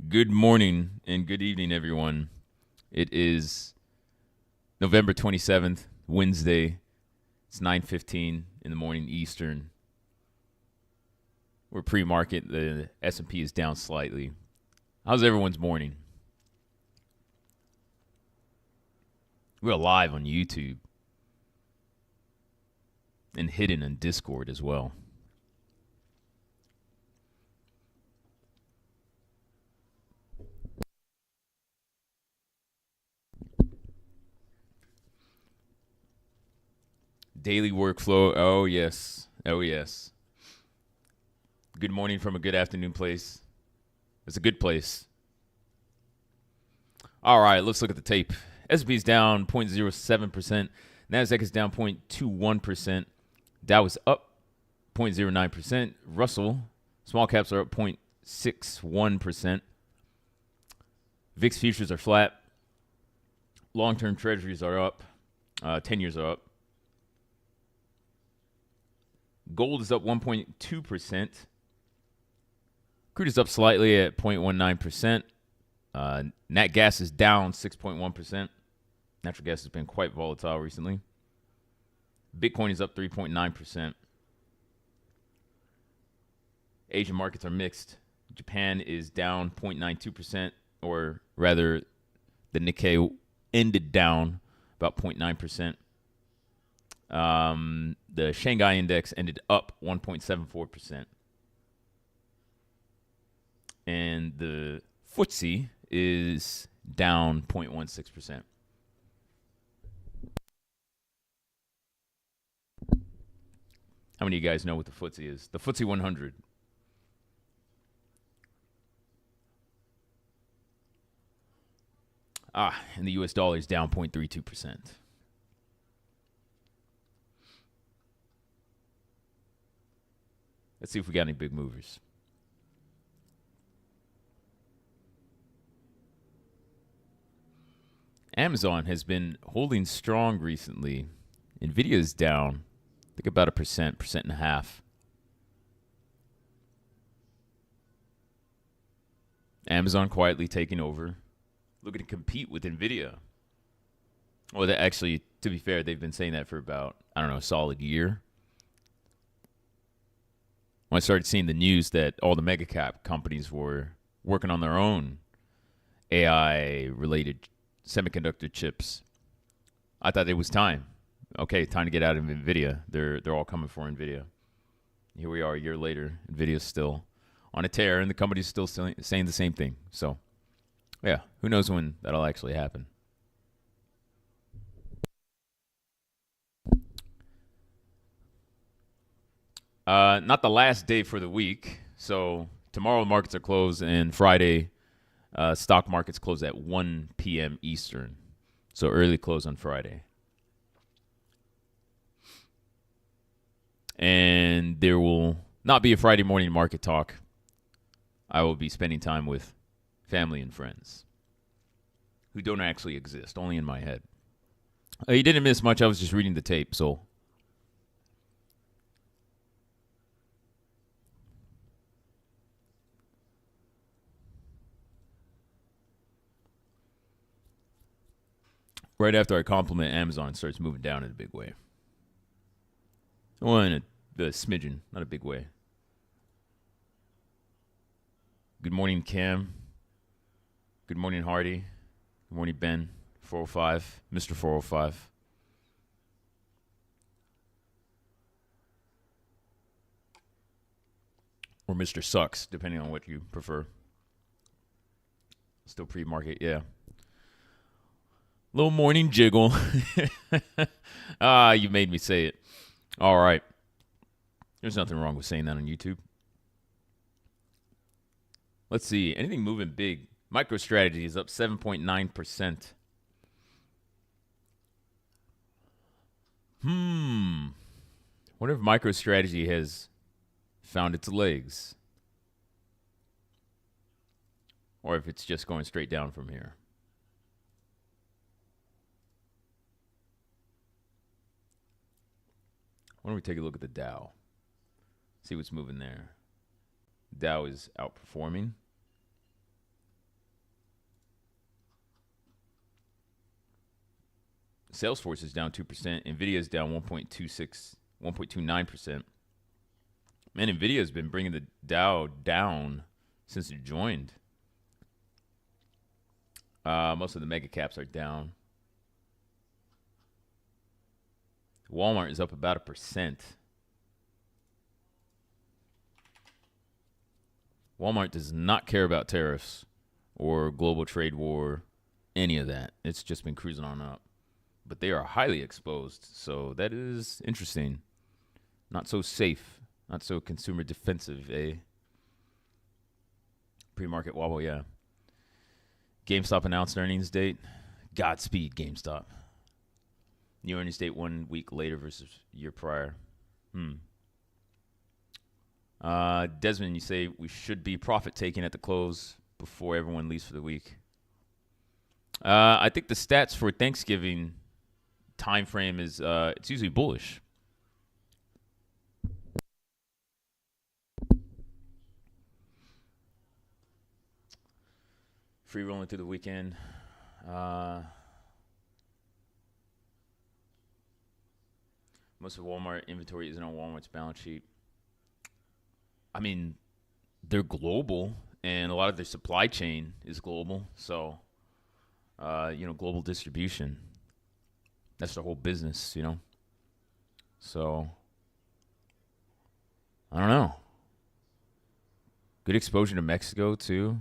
Good morning and good evening, everyone. It is November 27th, Wednesday. It's 9:15 in the morning Eastern. We're pre-market. The S&P is down slightly. How's everyone's morning? We're live on YouTube and hidden in Discord as well. Daily workflow. Oh, yes. Oh, yes. Good morning from a good afternoon place. It's a good place. All right, let's look at the tape. S&P is down 0.07%. NASDAQ is down 0.21%. Dow is up 0.09%. Russell, small caps are up 0.61%. VIX futures are flat. Long-term treasuries are up. 10 years are up. Gold is up 1.2%. Crude is up slightly at 0.19%. Nat gas is down 6.1%. Natural gas has been quite volatile recently. Bitcoin is up 3.9%. Asian markets are mixed. Japan is down 0.92%, or rather, the Nikkei ended down about 0.9%. The Shanghai index ended up 1.74%. And the FTSE is down 0.16%. How many of you guys know what the FTSE is? The FTSE 100. And the US dollar is down 0.32%. Let's see if we got any big movers. Amazon has been holding strong recently. Nvidia is down, I think about 1.5%. Amazon quietly taking over, looking to compete with Nvidia. Well, actually, to be fair, they've been saying that for about, a solid year. When I started seeing the news that all the mega cap companies were working on their own AI-related semiconductor chips, I thought it was time. Okay, time to get out of Nvidia. They're all coming for Nvidia. Here we are a year later. Nvidia's still on a tear, and the company's still saying the same thing. So, yeah, who knows when that'll actually happen. Not the last day for the week. So tomorrow markets are closed, and Friday stock markets close at 1 p.m. Eastern. So early close on Friday. And there will not be a Friday morning market talk. I will be spending time with family and friends who don't actually exist, only in my head. You didn't miss much. I was just reading the tape, so. Right after I compliment Amazon, it starts moving down in a big way. Well, in a smidgen, not a big way. Good morning, Cam. Good morning, Hardy. Good morning, Ben. 405, Mr. 405. Or Mr. Sucks, depending on what you prefer. Still pre-market, yeah. Little morning jiggle. You made me say it. All right. There's nothing wrong with saying that on YouTube. Let's see. Anything moving big? MicroStrategy is up 7.9%. Wonder if MicroStrategy has found its legs. Or if it's just going straight down from here. Why don't we take a look at the Dow? See what's moving there. Dow is outperforming. Salesforce is down 2%. Nvidia is down 1.29%. Man, Nvidia has been bringing the Dow down since it joined. Most of the mega caps are down. Walmart is up about 1%. Walmart does not care about tariffs or global trade war, any of that. It's just been cruising on up. But they are highly exposed, so that is interesting. Not so safe, not so consumer defensive, eh? Pre-market wobble, yeah. GameStop announced earnings date. Godspeed, GameStop. New earnings date 1 week later versus year prior. Desmond, you say we should be profit taking at the close before everyone leaves for the week. I think the stats for Thanksgiving time frame is it's usually bullish. Free rolling through the weekend. Most of Walmart inventory isn't on Walmart's balance sheet. I mean, they're global, and a lot of their supply chain is global. So, global distribution. That's the whole business, So, I don't know. Good exposure to Mexico, too.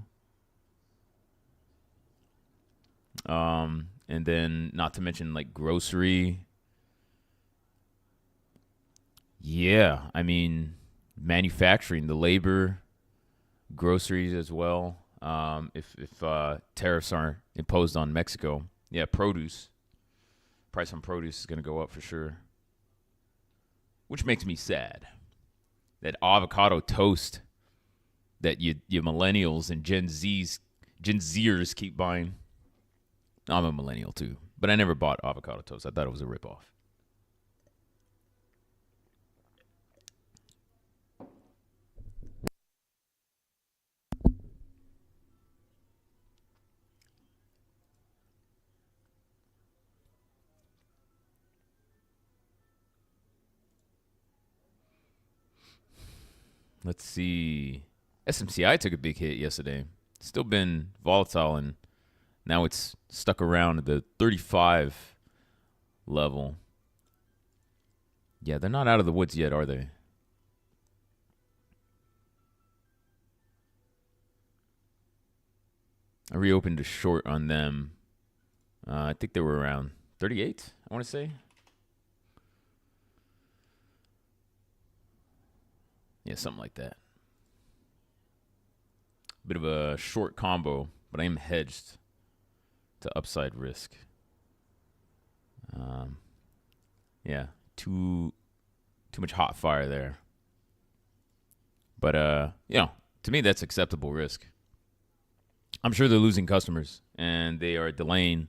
And then, not to mention, like, grocery. Yeah, I mean, manufacturing, the labor, groceries as well. If tariffs aren't imposed on Mexico, yeah, produce. Price on produce is going to go up for sure. Which makes me sad. That avocado toast that you millennials and Gen Zers keep buying. I'm a millennial too, but I never bought avocado toast. I thought it was a ripoff. Let's see. SMCI took a big hit yesterday. Still been volatile, and now it's stuck around the 35 level. Yeah, they're not out of the woods yet, are they? I reopened a short on them. I think they were around 38, I want to say. Yeah, something like that. Bit of a short combo, but I am hedged to upside risk. Yeah, too much hot fire there. But to me that's acceptable risk. I'm sure they're losing customers and they are delaying.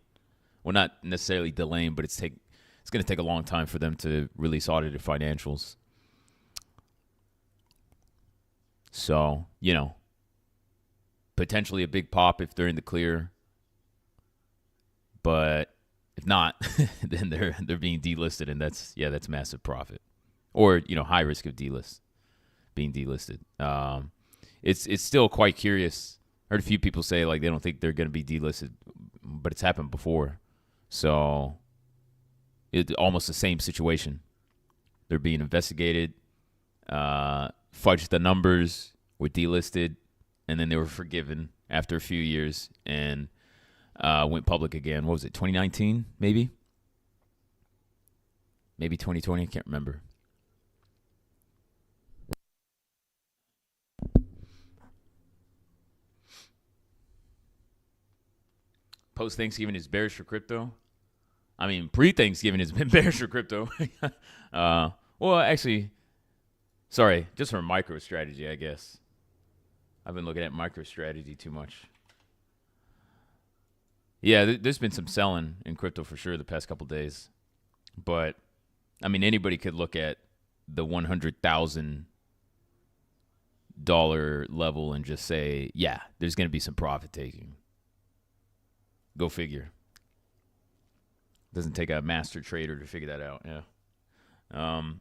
Well, not necessarily delaying, but it's going to take a long time for them to release audited financials. So, potentially a big pop if they're in the clear. But if not, then they're being delisted, and that's massive profit. Or, high risk of being delisted. It's still quite curious. I heard a few people say like they don't think they're going to be delisted, but it's happened before. So it's almost the same situation. They're being investigated, fudged the numbers, were delisted, and then they were forgiven after a few years and went public again. What was it, 2019 maybe? Maybe 2020, I can't remember. Post-Thanksgiving is bearish for crypto. I mean, pre-Thanksgiving has been bearish for crypto. Well, actually, sorry, just for MicroStrategy, I guess. I've been looking at MicroStrategy too much. Yeah, there's been some selling in crypto for sure the past couple days. But, I mean, anybody could look at the $100,000 level and just say, yeah, there's going to be some profit taking. Go figure. Doesn't take a master trader to figure that out. Yeah. Um,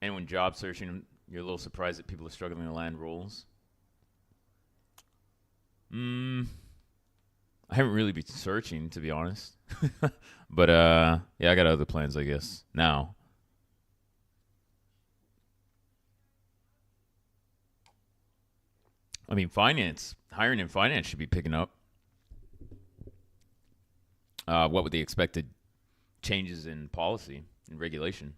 and when job searching, you're a little surprised that people are struggling to land roles. I haven't really been searching, to be honest. But yeah, I got other plans, I guess. Now, I mean, hiring in finance should be picking up. What with the expected changes in policy and regulation?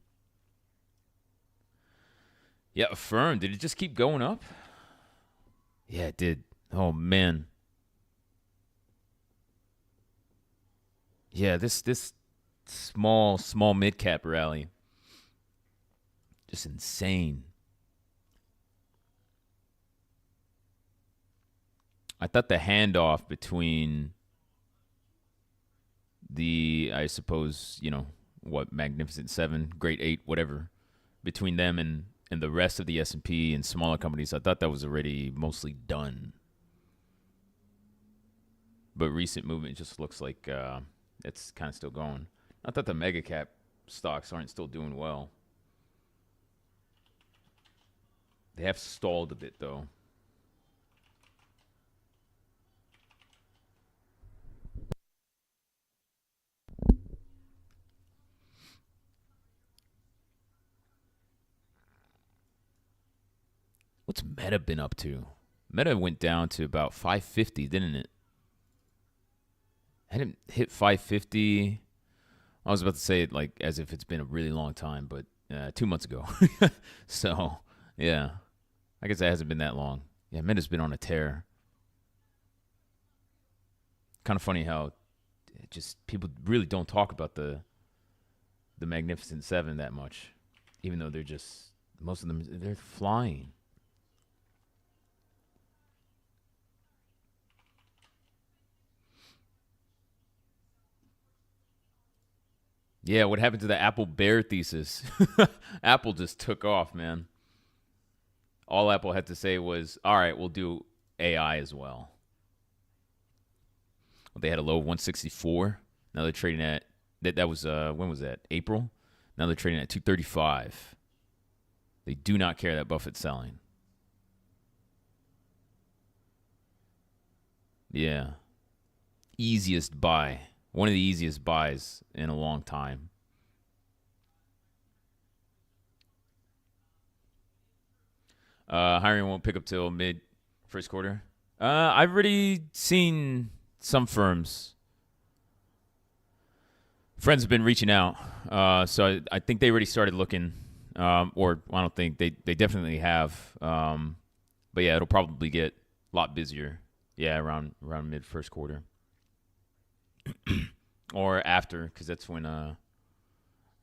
Yeah, Affirm. Did it just keep going up? Yeah, it did. Oh man. Yeah, this small mid cap rally, just insane. I thought the handoff between I suppose, what, Magnificent Seven, Great Eight, whatever, between them and the rest of the S&P and smaller companies, I thought that was already mostly done. But recent movement just looks like it's kind of still going. I thought the mega cap stocks aren't still doing well. They have stalled a bit, though. What's Meta been up to? Meta went down to about 550, didn't it? Hadn't hit 550. I was about to say it like as if it's been a really long time, but 2 months ago. So, yeah. I guess that hasn't been that long. Yeah, Meta's been on a tear. Kind of funny how just people really don't talk about the Magnificent Seven that much, even though they're just, most of them, they're flying. Yeah, what happened to the Apple bear thesis? Apple just took off, man. All Apple had to say was, all right, we'll do AI as well. They had a low of 164. Now they're trading at, that was, when was that? April? Now they're trading at 235. They do not care that Buffett's selling. Yeah. Easiest buy. One of the easiest buys in a long time. Hiring won't pick up till mid first quarter. I've already seen some firms. Friends have been reaching out, so I think they already started looking, or I don't think they definitely have. But yeah, it'll probably get a lot busier. Yeah, around mid first quarter, or after, because that's when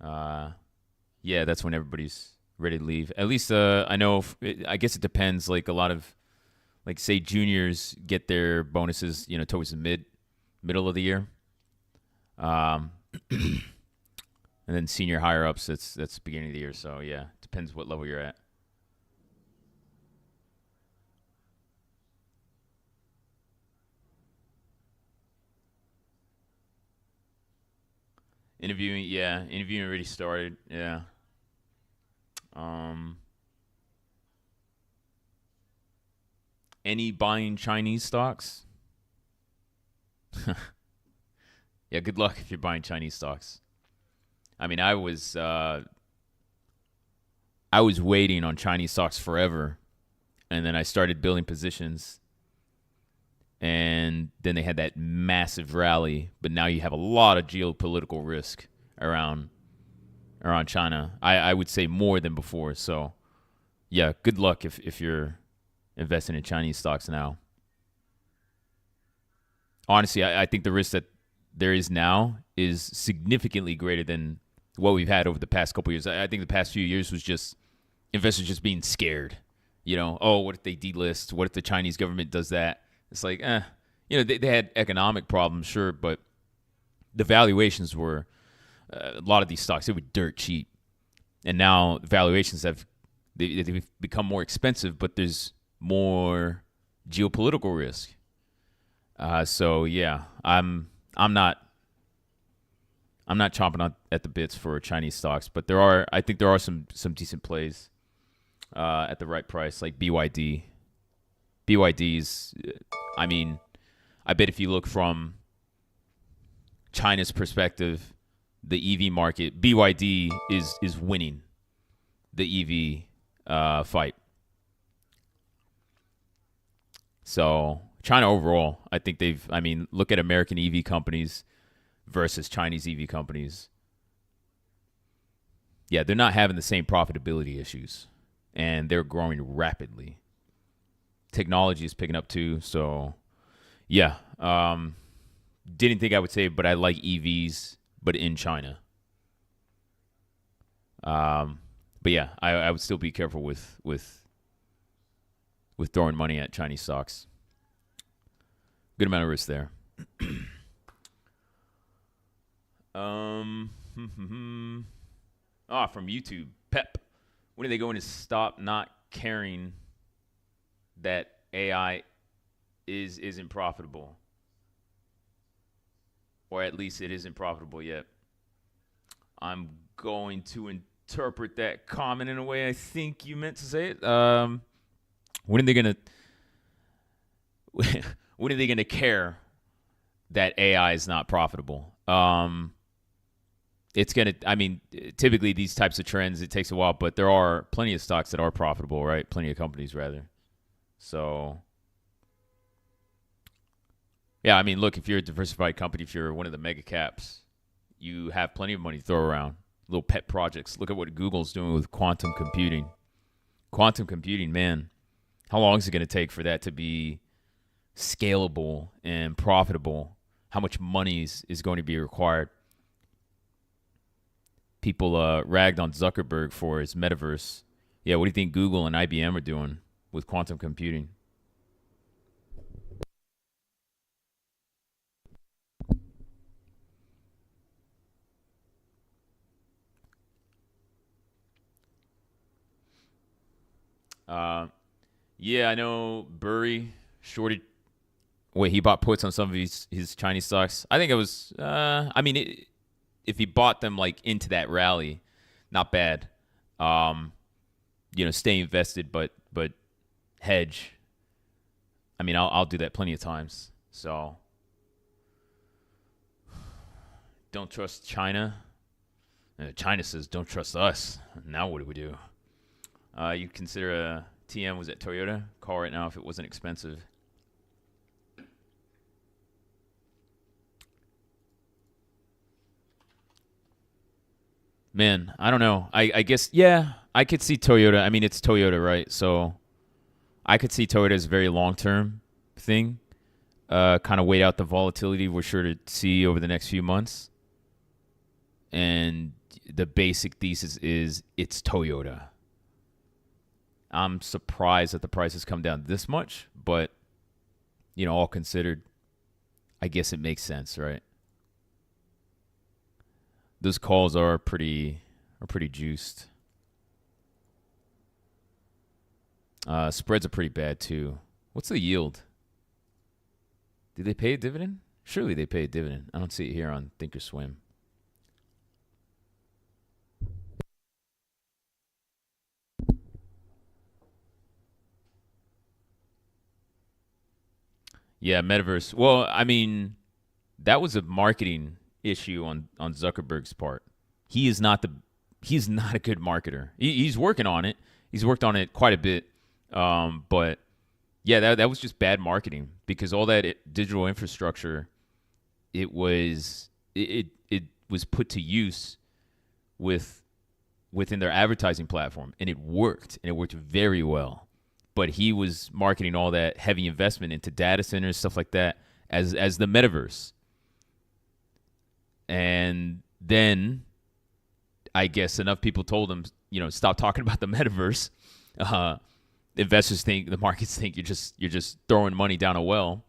yeah, that's when everybody's ready to leave. At least I know. I guess it depends. Like a lot of, like, say, juniors get their bonuses, towards the middle of the year. And then senior higher ups, that's the beginning of the year. So yeah, depends what level you're at. Interviewing already started. Yeah. Um, any buying Chinese stocks? Yeah, good luck if you're buying Chinese stocks. I mean, I was waiting on Chinese stocks forever, and then I started building positions, and then they had that massive rally. But now you have a lot of geopolitical risk around China. I would say more than before. So, yeah, good luck if you're investing in Chinese stocks now. Honestly, I think the risk that there is now is significantly greater than what we've had over the past couple of years. I think the past few years was just investors just being scared. Oh, what if they delist? What if the Chinese government does that? It's like, they had economic problems, sure, but the valuations were, a lot of these stocks, they were dirt cheap. And now valuations they've become more expensive, but there's more geopolitical risk. So yeah, I'm not chomping on at the bits for Chinese stocks, but I think there are some decent plays at the right price, like BYD. BYD's, I mean, I bet if you look from China's perspective, the EV market, BYD is winning the EV fight. So China overall, I think look at American EV companies versus Chinese EV companies. Yeah, they're not having the same profitability issues, and they're growing rapidly. Technology is picking up too, so yeah. Didn't think I would say it, but I like EVs, but in China. But yeah, I would still be careful with throwing money at Chinese stocks. Good amount of risk there. From YouTube, Pep. When are they going to stop not caring that AI isn't profitable? Or at least it isn't profitable yet. I'm going to interpret that comment in a way I think you meant to say it. When are they gonna when are they gonna care that AI is not profitable? It's gonna. I mean, typically these types of trends it takes a while, but there are plenty of stocks that are profitable, right? Plenty of companies rather. So yeah, I mean, look, if you're a diversified company, if you're one of the mega caps, you have plenty of money to throw around. Little pet projects. Look at what Google's doing with quantum computing. Quantum computing, man. How long is it going to take for that to be scalable and profitable? How much money is going to be required? People ragged on Zuckerberg for his metaverse. Yeah, what do you think Google and IBM are doing with quantum computing? Yeah, I know Burry shorted. Wait, he bought puts on some of his Chinese stocks. I think it was. If he bought them like into that rally, not bad. Stay invested, but hedge. I mean, I'll do that plenty of times. So don't trust China. China says don't trust us. Now what do we do? You'd consider a TM was at Toyota. Call right now if it wasn't expensive. Man, I don't know. I guess, yeah, I could see Toyota. I mean, it's Toyota, right? So I could see Toyota as a very long-term thing. Kind of wait out the volatility we're sure to see over the next few months. And the basic thesis is it's Toyota. I'm surprised that the price has come down this much, but, all considered, I guess it makes sense, right? Those calls are pretty juiced. Spreads are pretty bad too. What's the yield? Did they pay a dividend? Surely they pay a dividend. I don't see it here on Thinkorswim. Yeah, metaverse. Well, I mean, that was a marketing issue on Zuckerberg's part. He's not a good marketer. He's working on it. He's worked on it quite a bit. But yeah, that was just bad marketing because all that digital infrastructure, it was put to use within their advertising platform, and it worked very well. But he was marketing all that heavy investment into data centers, stuff like that, as the metaverse. And then I guess enough people told him, stop talking about the metaverse. Investors think, the markets think you're just throwing money down a well.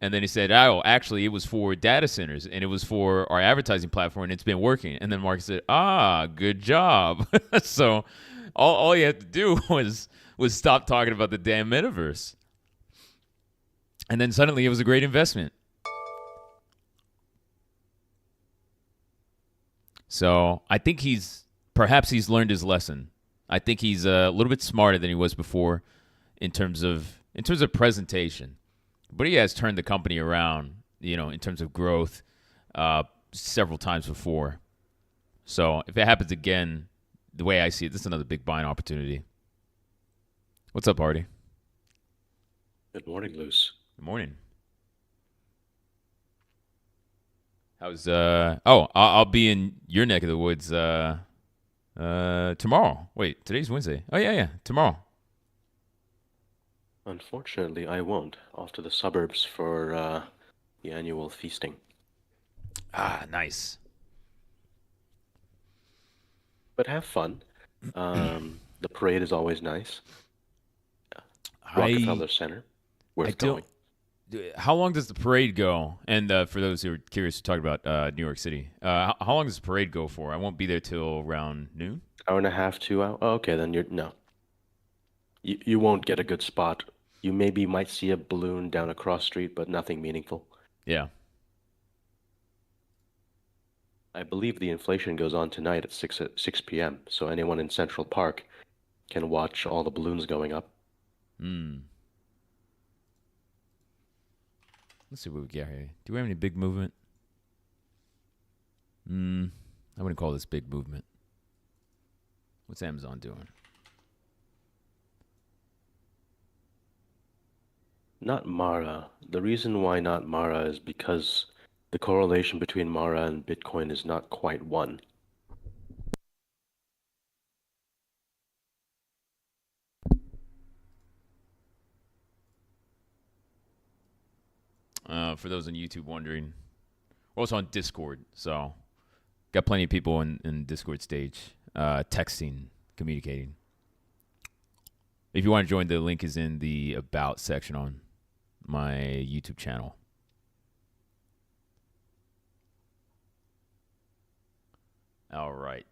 And then he said, oh, actually, it was for data centers and it was for our advertising platform and it's been working. And then the market said, good job. So all you had to do was stop talking about the damn metaverse. And then suddenly it was a great investment. So I think perhaps he's learned his lesson. I think he's a little bit smarter than he was before in terms of presentation. But he has turned the company around, in terms of growth, several times before. So if it happens again, the way I see it, this is another big buying opportunity. What's up, Artie? Good morning, Luce. Good morning. How's I'll be in your neck of the woods tomorrow. Wait, today's Wednesday. Oh yeah, tomorrow. Unfortunately, I won't. Off to the suburbs for the annual feasting. Ah, nice. But have fun. The parade is always nice. I Rockefeller Center, I worth don't. going. How long does the parade go? And for those who are curious to talk about New York City, how long does the parade go for? I won't be there till around noon. Hour and a half, 2 hours. Oh, okay, then you're no. You won't get a good spot. You maybe might see a balloon down a cross street, but nothing meaningful. Yeah. I believe the inflation goes on tonight at 6 p.m. So anyone in Central Park can watch all the balloons going up. Hmm. Let's see what we got here. Do we have any big movement? I wouldn't call this big movement. What's Amazon doing? Not Mara. The reason why not Mara is because the correlation between Mara and Bitcoin is not quite one. For those on YouTube wondering, we're also on Discord, so got plenty of people in Discord stage, texting, communicating. If you want to join, the link is in the About section on my YouTube channel. All right.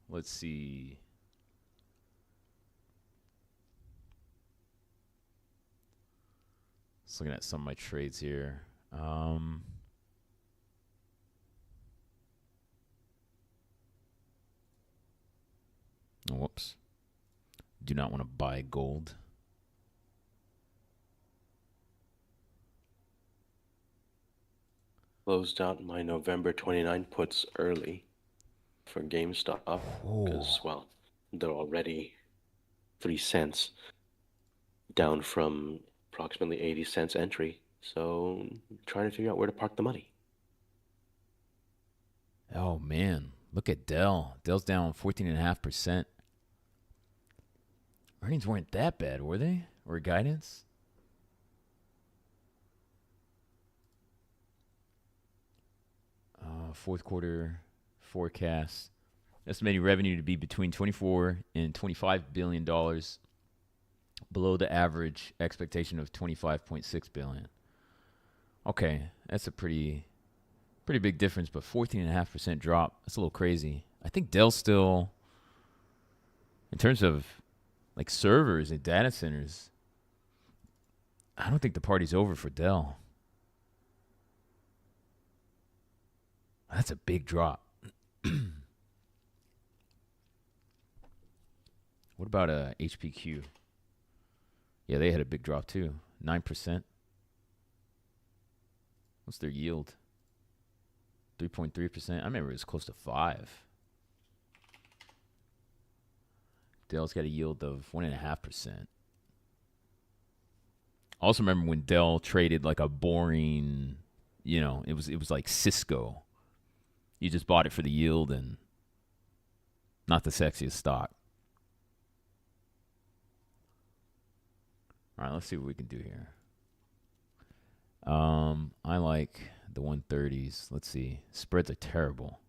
Let's see. Just looking at some of my trades here. Whoops. Do not want to buy gold. Closed out my November 29 puts early for GameStop because, Oh, well, they're already 3 cents down from approximately 80 cents entry. So, trying to figure out where to park the money. oh man. Look at Dell. Dell's down 14.5%. Earnings weren't that bad, were they? Or guidance? Fourth quarter forecast. Estimating revenue to be between 24 and $25 billion, below the average expectation of 25.6 billion. Okay, that's a pretty big difference, but 14.5% drop. That's a little crazy. I think Dell's still, in terms of like servers and data centers, I don't think the party's over for Dell. That's a big drop. What about HPQ? Yeah, they had a big drop too. 9%. What's their yield? 3.3%. I remember it was close to 5. Dell's got a yield of 1.5%. I also remember when Dell traded like a boring, it was like Cisco. You just bought it for the yield and not the sexiest stock. All right, let's see what we can do here. I like the 130s. Let's see. Spreads are terrible.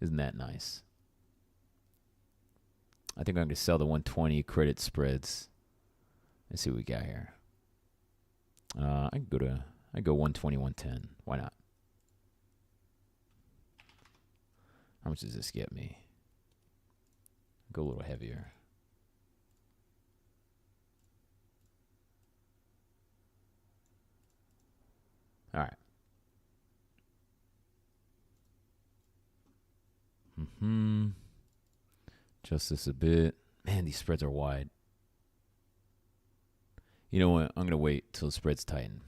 Isn't that nice? I think I'm going to sell the 120 credit spreads. Let's see what we got here. I go 120, 110. Why not? How much does this get me? Go a little heavier. All right. Just this a bit. Man, these spreads are wide. You know what? I'm going to wait till the spreads tighten.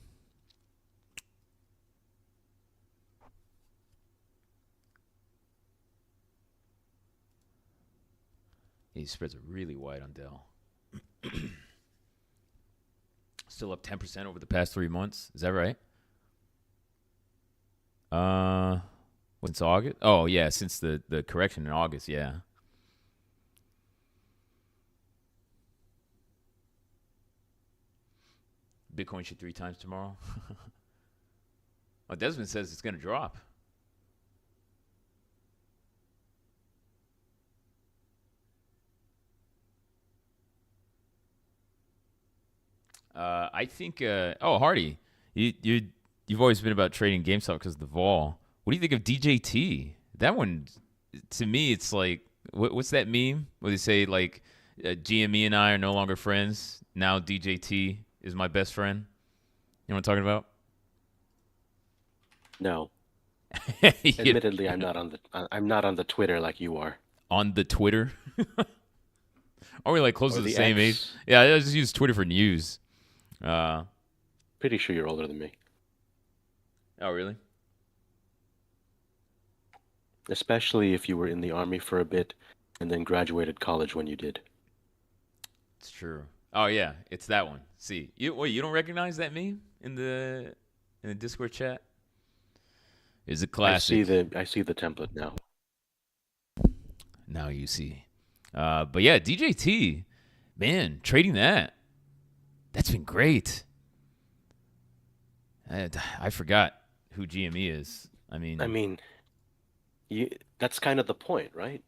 These spreads are really wide on Dell. Still up 10% over the past 3 months. Is that right? Since August? Oh, yeah, since the correction in August, yeah. Bitcoin should 3 times tomorrow. Oh, Desmond says it's going to drop. I think. Hardy, you've always been about trading GameStop because of the vol. What do you think of DJT? That one, to me, it's like what's that meme where they say like GME and I are no longer friends. Now DJT is my best friend. You know what I'm talking about? No, You- admittedly, I'm not on the Twitter like you are. on the Twitter. Are we like close Or to the the same age? X. Yeah, I just use Twitter for news. Pretty sure you're older than me, Oh, really? especially if you were in the army for a bit and then graduated college when you did. It's true. Oh yeah, it's that one. See, you don't recognize that meme in the Discord chat? It's a classic. I see the template now. Now you see. But yeah, DJT, man, trading that's been great. I forgot who GME is. I mean, that's kind of the point, right?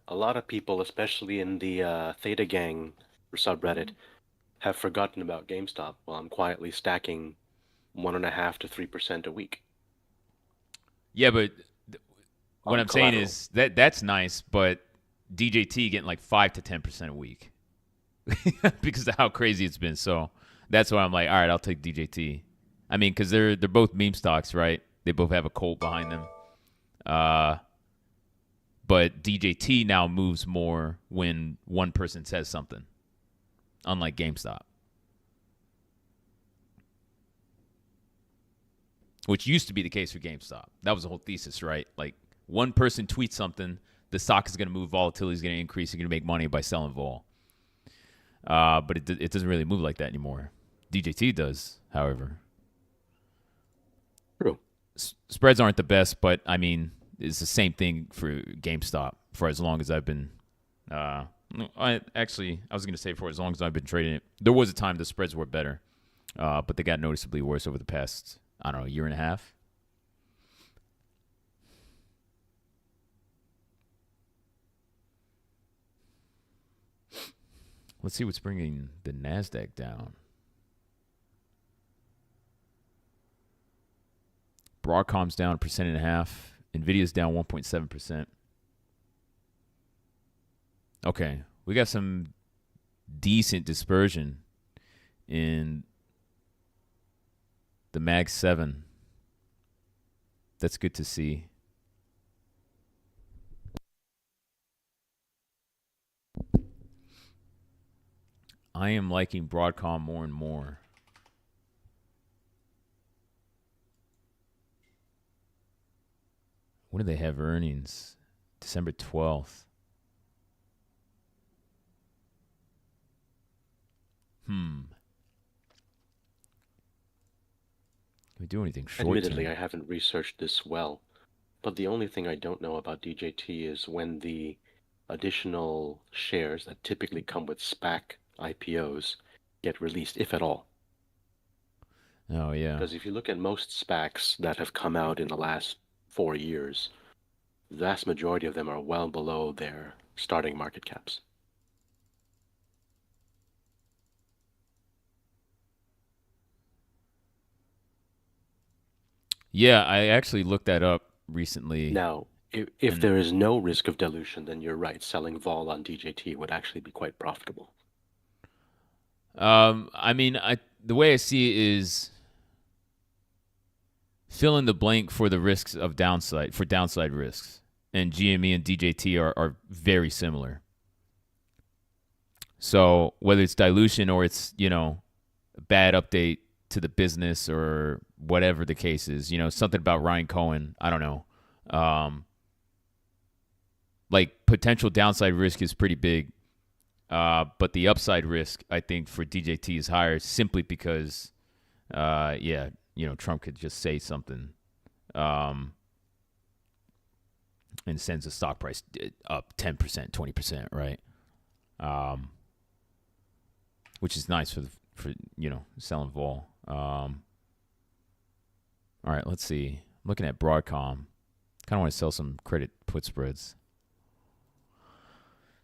A lot of people, especially in the Theta Gang subreddit, have forgotten about GameStop while I'm quietly stacking 1.5 to 3% a week yeah, but what on I'm saying collateral. is that's nice, but DJT getting like 5 to 10% a week because of how crazy it's been. So that's why I'm like, all right, I'll take DJT. I mean, because they're both meme stocks, right? They both have a cult behind them. But DJT now moves more when one person says something, unlike GameStop, which used to be the case for GameStop. That was the whole thesis, right? Like one person tweets something, the stock is going to move, volatility is going to increase, you're going to make money by selling vol. But it doesn't really move like that anymore. DJT does, however. True. Spreads aren't the best, but I mean, it's the same thing for GameStop for as long as I've been. I was going to say for as long as I've been trading it. There was a time the spreads were better, but they got noticeably worse over the past, I don't know, year and a half. Let's see what's bringing the NASDAQ down. Broadcom's down 1.5%. NVIDIA's down 1.7%. Okay, we got some decent dispersion in the Mag 7. That's good to see. I am liking Broadcom more and more. When do they have earnings? December 12th. Can we do anything short Admittedly, term? I haven't researched this well, but the only thing I don't know about DJT is when the additional shares that typically come with SPAC IPOs get released, if at all. Oh, yeah. Because if you look at most SPACs that have come out in the last 4 years, the vast majority of them are well below their starting market caps. Yeah, I actually looked that up recently. Now, if there is no risk of dilution, then you're right. Selling vol on DJT would actually be quite profitable. I mean, the way I see it is fill in the blank for the risks of downside risks. And GME and DJT are very similar. So whether it's dilution or it's, a bad update to the business or whatever the case is, something about Ryan Cohen, I don't know. Like potential downside risk is pretty big. But the upside risk, I think, for DJT is higher simply because, Trump could just say something and sends the stock price up 10%, 20%, right? Which is nice for selling vol. All right, let's see. Looking at Broadcom, kind of want to sell some credit put spreads.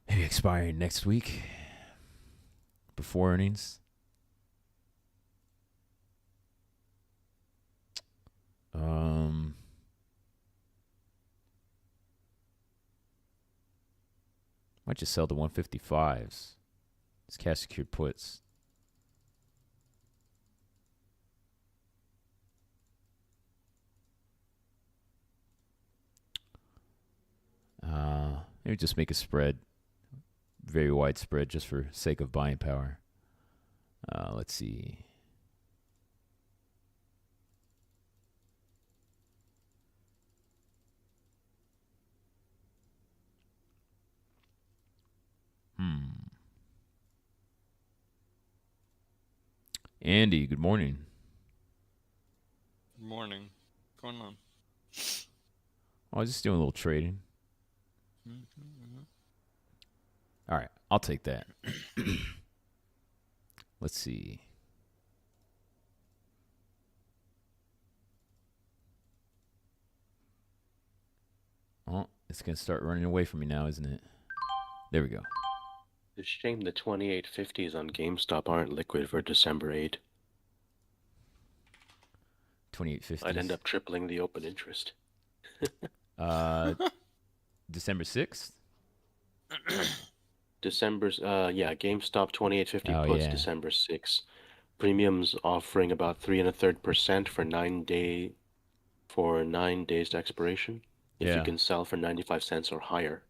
Maybe expiring next week before earnings. Might just sell the 155s. It's cash secured puts. Maybe just make a spread. Very wide spread just for sake of buying power. Let's see. Andy, good morning. Good morning. What's going on? I was just doing a little trading. All right, I'll take that. Let's see. Oh, it's going to start running away from me now, isn't it? There we go. It's a shame the 2850s on GameStop aren't liquid for December 8. 2850. I'd end up tripling the open interest. December 6th? GameStop 2850 Oh, puts yeah. December 6th. Premiums offering about 3 1/3% for 9 days to expiration. If Yeah. you can sell for 95 cents or higher.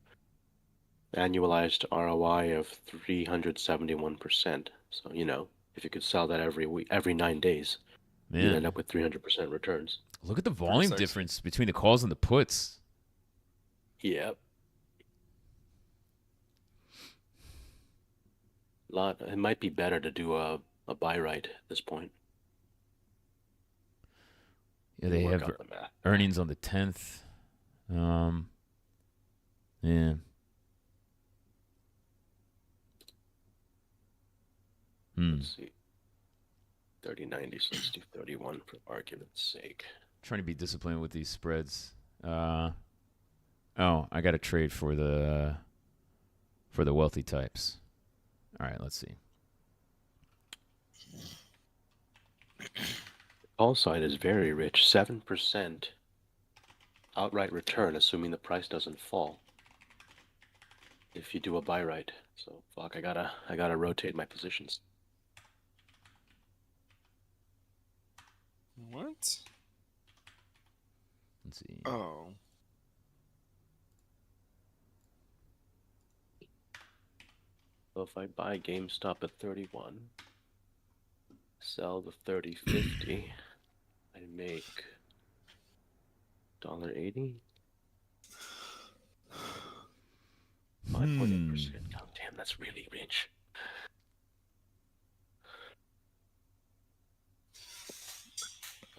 Annualized ROI of 371%. So, if you could sell that every 9 days, you'd end Man, up with 300% returns. look at the volume sexy. difference between the calls and the puts. Yep. It might be better to do a buy right at this point. Yeah, they Work have out the math. earnings on the 10th. Yeah. Let's see. 3090, so let's do 31 for argument's sake. Trying to be disciplined with these spreads. I got a trade for the wealthy types. All right, let's see. The call side is very rich, 7% outright return, assuming the price doesn't fall. If you do a buy right, so fuck, I gotta rotate my positions. What? Let's see. Oh. So if I buy GameStop at 31, sell the 3050, I make $1.80. 5.8%. Oh, damn, that's really rich.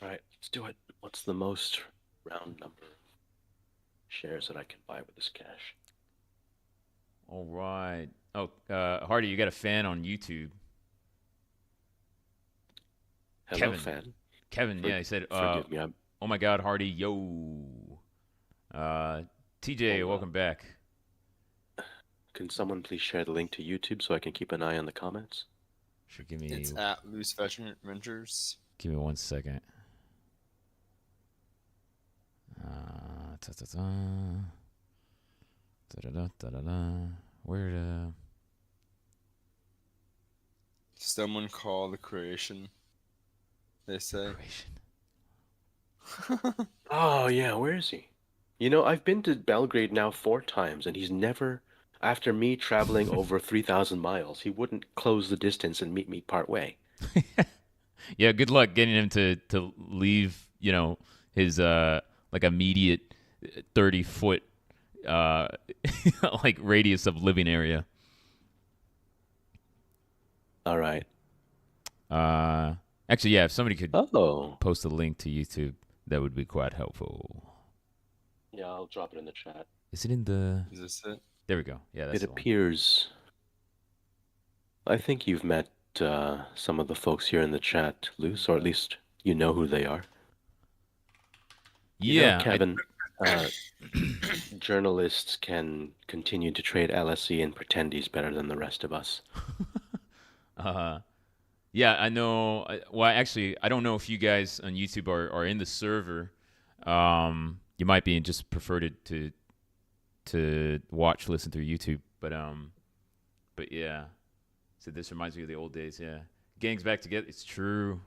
All right, let's do it. What's the most round number of shares that I can buy with this cash? All right. Oh, Hardy, you got a fan on YouTube. Hello, Kevin. fan. Kevin, yeah, he said, Forgive me. oh my God, Hardy, yo. TJ, welcome back. Can someone please share the link to YouTube so I can keep an eye on the comments? Sure, give me It's at Loose Ventures. Give me 1 second. Where Someone call the creation. They say. Creation. Oh yeah, where is he? You know, I've been to Belgrade now 4 times, and he's never, after me traveling over 3,000 miles, he wouldn't close the distance and meet me part way. Yeah, good luck getting him to leave, his like immediate 30-foot like radius of living area. All right. Actually, yeah, if somebody could Oh. post a link to YouTube, that would be quite helpful. Yeah, I'll drop it in the chat. Is it in the? Is this it? There we go. Yeah, that's It the one. appears. I think you've met some of the folks here in the chat, Luce, or at least you know who they are. You know, Yeah, Kevin, journalists can continue to trade LSE and pretend he's better than the rest of us. Yeah, I know. Well, actually, I don't know if you guys on YouTube are in the server. You might be and just prefer to watch, listen through YouTube. But yeah. So this reminds me of the old days. Yeah, gang's back together. It's true.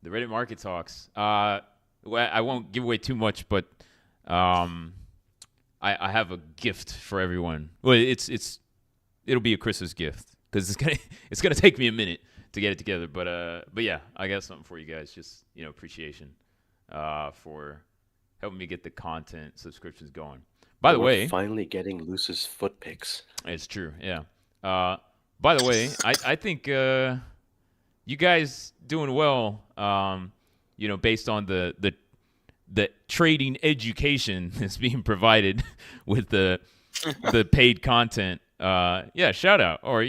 The Reddit market talks. Well, I won't give away too much, but I have a gift for everyone. Well, it'll be a Christmas gift because it's gonna take me a minute to get it together. But yeah, I got something for you guys. Just appreciation for helping me get the content subscriptions going. By the We're way, finally getting Luce's foot pics. it's true. Yeah. By the way, I think you guys doing well. Based on the trading education that's being provided with the paid content. Yeah, shout out. Or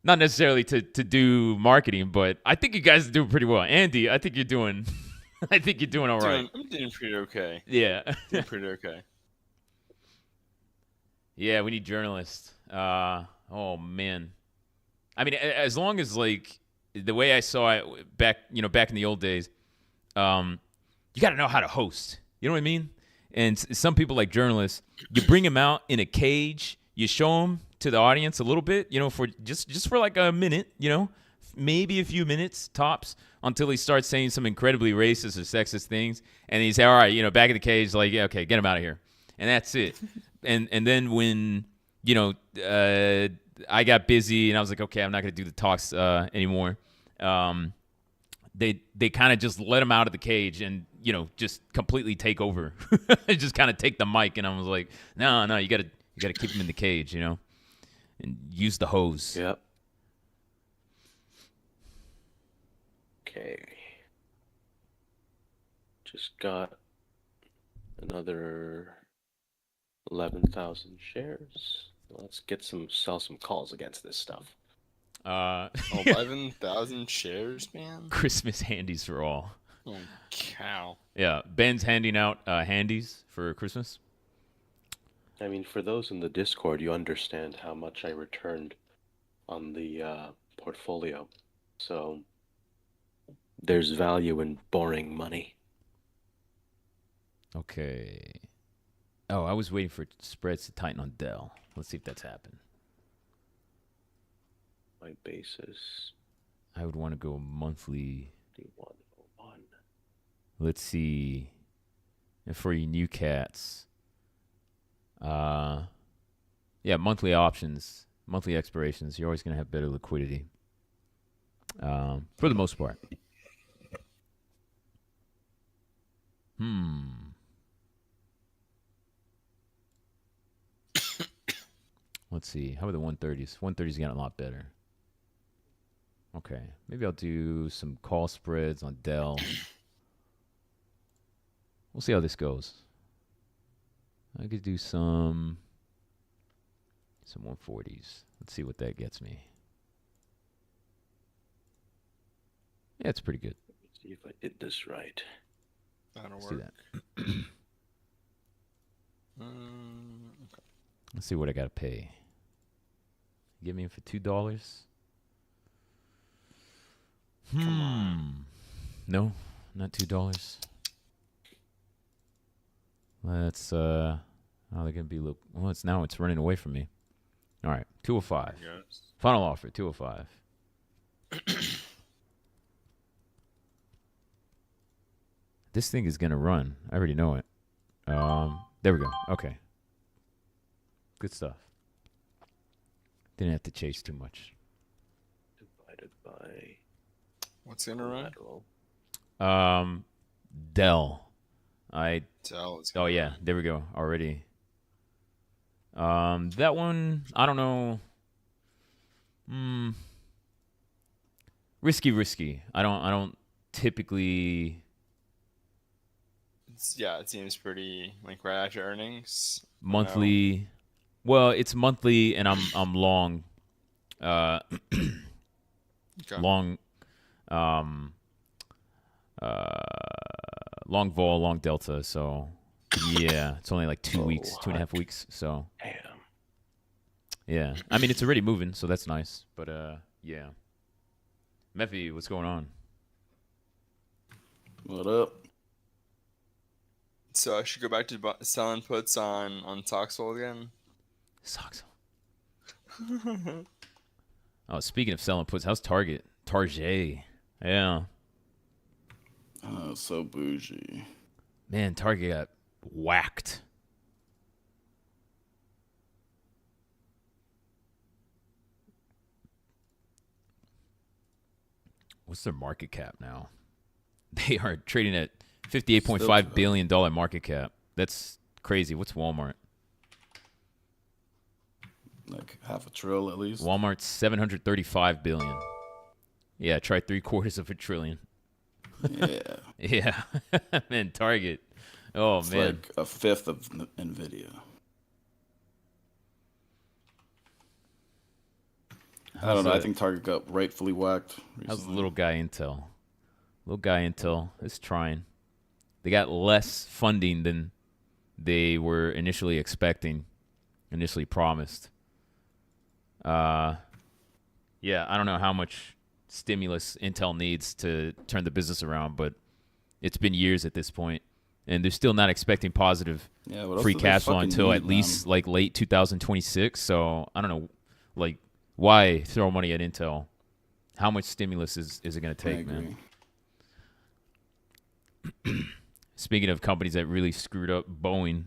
not necessarily to do marketing, but I think you guys are doing pretty well. Andy, I think you're doing all right. I'm doing pretty okay. Yeah. Doing pretty okay. Yeah, we need journalists. Oh man, I mean, as long as like the way I saw it back in the old days, you got to know how to host. You know what I mean? And some people like journalists, you bring them out in a cage, you show them to the audience a little bit, for just for like a minute, maybe a few minutes tops, until he starts saying some incredibly racist or sexist things, and he say, all right, back in the cage, like, yeah, okay, get him out of here, and that's it. and then when I got busy and I was like, okay, I'm not gonna do the talks anymore. They kind of just let him out of the cage and just completely take over, just kind of take the mic, and I was like, no, you gotta keep him in the cage, and use the hose. Yep. Okay. Just got another 11,000 shares. Let's sell some calls against this stuff. 11,000 shares, man. Christmas handies for all. Oh, cow. Yeah, Ben's handing out handies for Christmas. I mean, for those in the Discord, you understand how much I returned on the portfolio. So there's value in borrowing money. Okay. Oh, I was waiting for spreads to tighten on Dell. Let's see if that's happened. My basis. I would want to go monthly. 101. Let's see. And for you new cats, yeah, monthly options, monthly expirations, you're always going to have better liquidity for the most part. Let's see. How are the 130s? 130s getting a lot better. Okay. Maybe I'll do some call spreads on Dell. We'll see how this goes. I could do some 140s. Let's see what that gets me. Yeah, it's pretty good. Let's see if I did this right. That'll Let's work. do that. Okay. Let's see what I got to pay. Get me in for $2? Come on. No, not $2. Let's they're gonna be it's running away from me. All right, 205. There it goes. Final offer, 205. this thing is gonna run. I already know it. There we go. Okay. Good stuff. Didn't have to chase too much. Divided by What's gonna run? collateral. Dell. Dell. Yeah, there we go. Already. That one, I don't know. Risky. I don't typically It seems pretty like right after earnings. monthly. Well, it's monthly, and I'm long. Okay. Long. Long vol, long delta. So yeah, it's only like 2 weeks, 2.5 weeks. So Damn. yeah, I mean it's already moving, so that's nice. But yeah. Mephi, what's going on? What up? So I should go back to selling puts on Soxhole again. Sucks. Oh, speaking of selling puts, how's Target? Target. Yeah. Oh, so bougie. Man, Target got whacked. What's their market cap now? They are trading at $58.5 billion market cap. That's crazy. What's Walmart? Like half a trill at least. Walmart's $735 billion. Yeah, try $750 billion. Yeah. Yeah. Man, Target. Oh, It's man. like a fifth of Nvidia. I don't know. I think Target got rightfully whacked recently. How's the little guy Intel? Little guy Intel is trying. They got less funding than they were initially expecting, initially promised. Yeah, I don't know how much stimulus Intel needs to turn the business around, but it's been years at this point, and they're still not expecting positive Yeah, what else free do they cash flow fucking until need, at least man? like late 2026. So I don't know, like, why throw money at Intel? How much stimulus is it going to I take, man? agree. Speaking of companies that really screwed up, Boeing.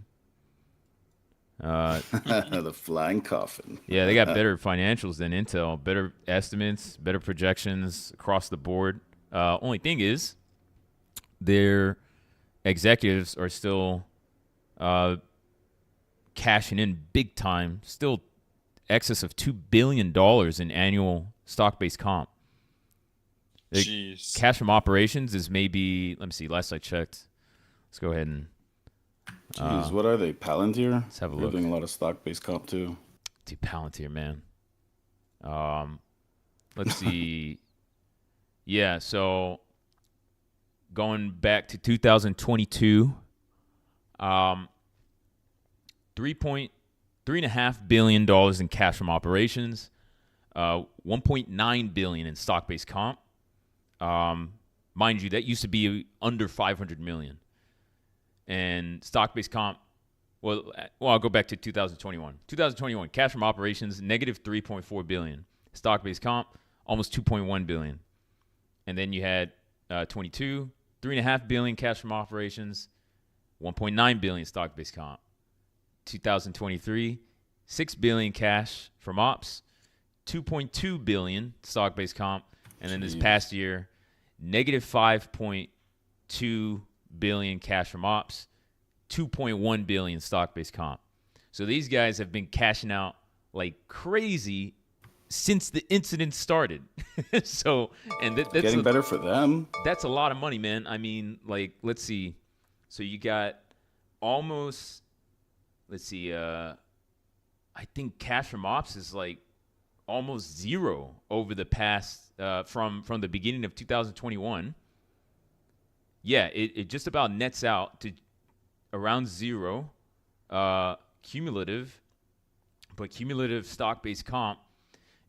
The flying coffin. Yeah, they got better financials than Intel, better estimates, better projections across the board. Only thing is, their executives are still cashing in big time, still excess of $2 billion in annual stock-based comp. The Jeez. cash from operations is maybe, let me see, last I checked. Let's go ahead and Jeez, what are they? Palantir? let's have a They're look. doing a lot of stock-based comp too. Dude, Palantir, man. Let's see. Yeah, so going back to 2022, $3.5 billion in cash from operations, $1.9 billion in stock-based comp. Mind you, that used to be under $500 million. And stock-based comp, well, I'll go back to 2021. 2021, cash from operations, negative $3.4 billion. Stock-based comp, almost $2.1 billion. And then you had 22, $3.5 billion cash from operations, $1.9 billion stock-based comp. 2023, $6 billion cash from ops, $2.2 billion stock-based comp, and then this past year, negative $5.2 billion cash from ops, $2.1 billion stock-based comp. So these guys have been cashing out like crazy since the incident started. So, and that's Getting better for them. that's a lot of money, man. I mean, like, let's see. So you got almost, let's see, I think cash from ops is like almost zero over the past, from the beginning of 2021. Yeah, it just about nets out to around zero cumulative, but cumulative stock-based comp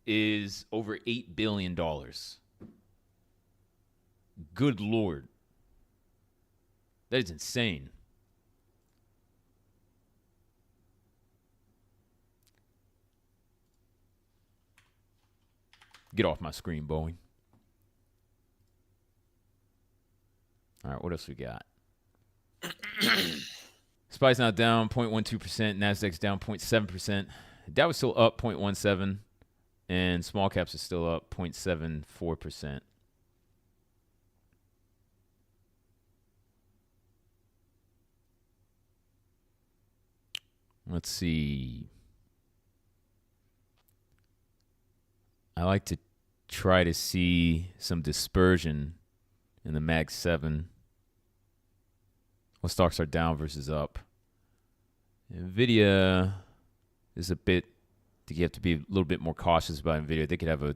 is over $8 billion. Good Lord. That is insane. Get off my screen, Boeing. All right, what else we got? SPY's now down 0.12%. Nasdaq's down 0.7%. Dow is still up 0.17%, and small caps is still up 0.74%. Let's see. I like to try to see some dispersion in the Mag 7. What stocks are down versus up? NVIDIA is a bit, I think you have to be a little bit more cautious about NVIDIA. They could have a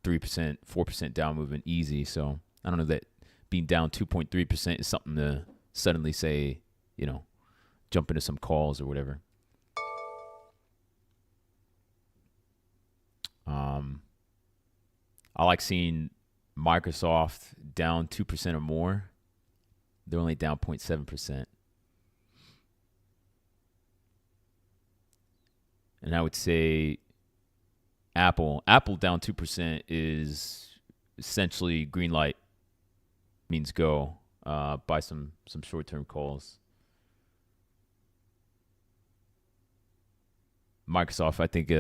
3%, 4% down movement easy. So I don't know that being down 2.3% is something to suddenly say, jump into some calls or whatever. I like seeing Microsoft down 2% or more. They're only down 0.7%. And I would say Apple down 2% is essentially green light, means go. Buy some short-term calls. Microsoft, I think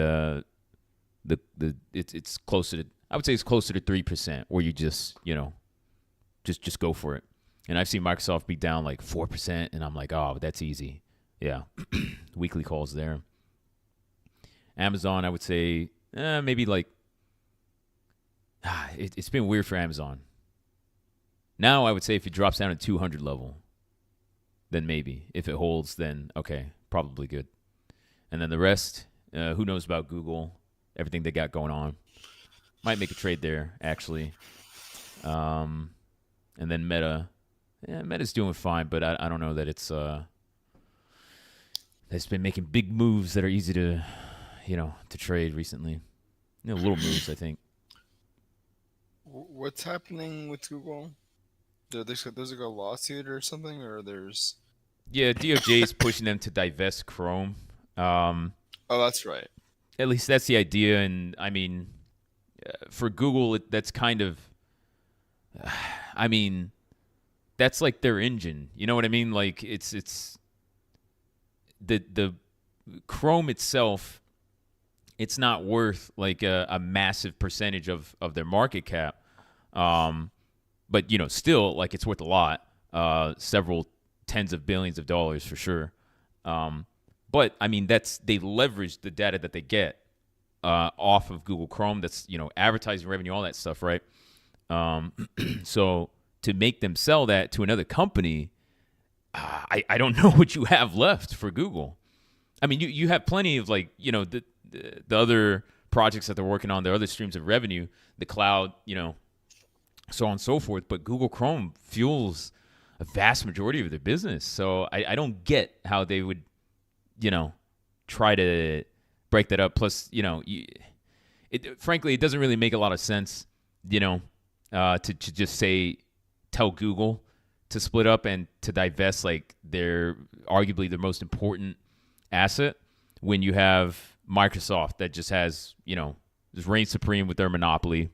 it's closer to, I would say it's closer to 3%, where you just go for it. And I've seen Microsoft be down like 4%, and I'm like, oh, that's easy. Yeah, weekly calls there. Amazon, I would say maybe like, it's been weird for Amazon. Now I would say if it drops down to 200 level, then maybe. If it holds, then okay, probably good. And then the rest, who knows about Google, everything they got going on. Might make a trade there, actually. And then Meta. Yeah, Meta's doing fine, but I don't know that it's been making big moves that are easy to, to trade recently. Little moves, I think. What's happening with Google? There's like a lawsuit or something, or there's... Yeah, DOJ is pushing them to divest Chrome. Oh, that's right. At least that's the idea, and I mean, for Google, that's kind of, that's like their engine. You know what I mean? Like it's the Chrome itself. It's not worth like a massive percentage of their market cap, but still like it's worth a lot, several tens of billions of dollars for sure. But I mean, they leverage the data that they get off of Google Chrome. That's advertising revenue, all that stuff, right? So to make them sell that to another company, I don't know what you have left for Google. I mean, you have plenty of like the other projects that they're working on, their other streams of revenue, the cloud, so on and so forth. But Google Chrome fuels a vast majority of their business. So I don't get how they would try to break that up. Plus, frankly, it doesn't really make a lot of sense, to just tell Google to split up and to divest like their arguably their most important asset when you have Microsoft that just has, just reigns supreme with their monopoly.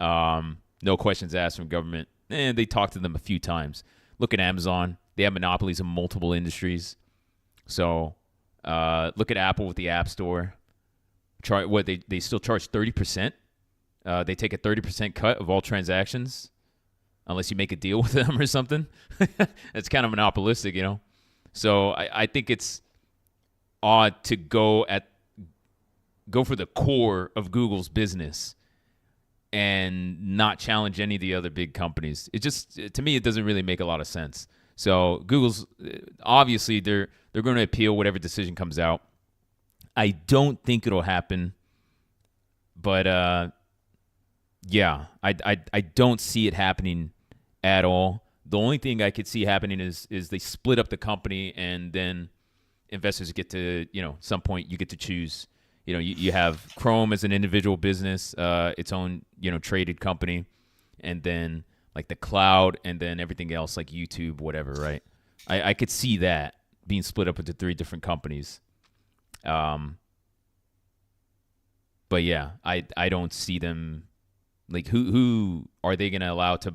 No questions asked from government. And they talked to them a few times. Look at Amazon. They have monopolies in multiple industries. So, look at Apple with the App Store. They still charge 30%. They take a 30% cut of all transactions, unless you make a deal with them or something. It's kind of monopolistic, So I think it's odd to go for the core of Google's business and not challenge any of the other big companies. It just, to me, it doesn't really make a lot of sense. So Google's obviously they're going to appeal whatever decision comes out. I don't think it'll happen, but yeah, I don't see it happening at all. The only thing I could see happening is they split up the company, and then investors get to some point you get to choose. You have Chrome as an individual business, its own traded company, and then like the cloud, and then everything else like YouTube, whatever, right? I could see that being split up into 3 different companies. But yeah, I don't see them like who are they going to allow to,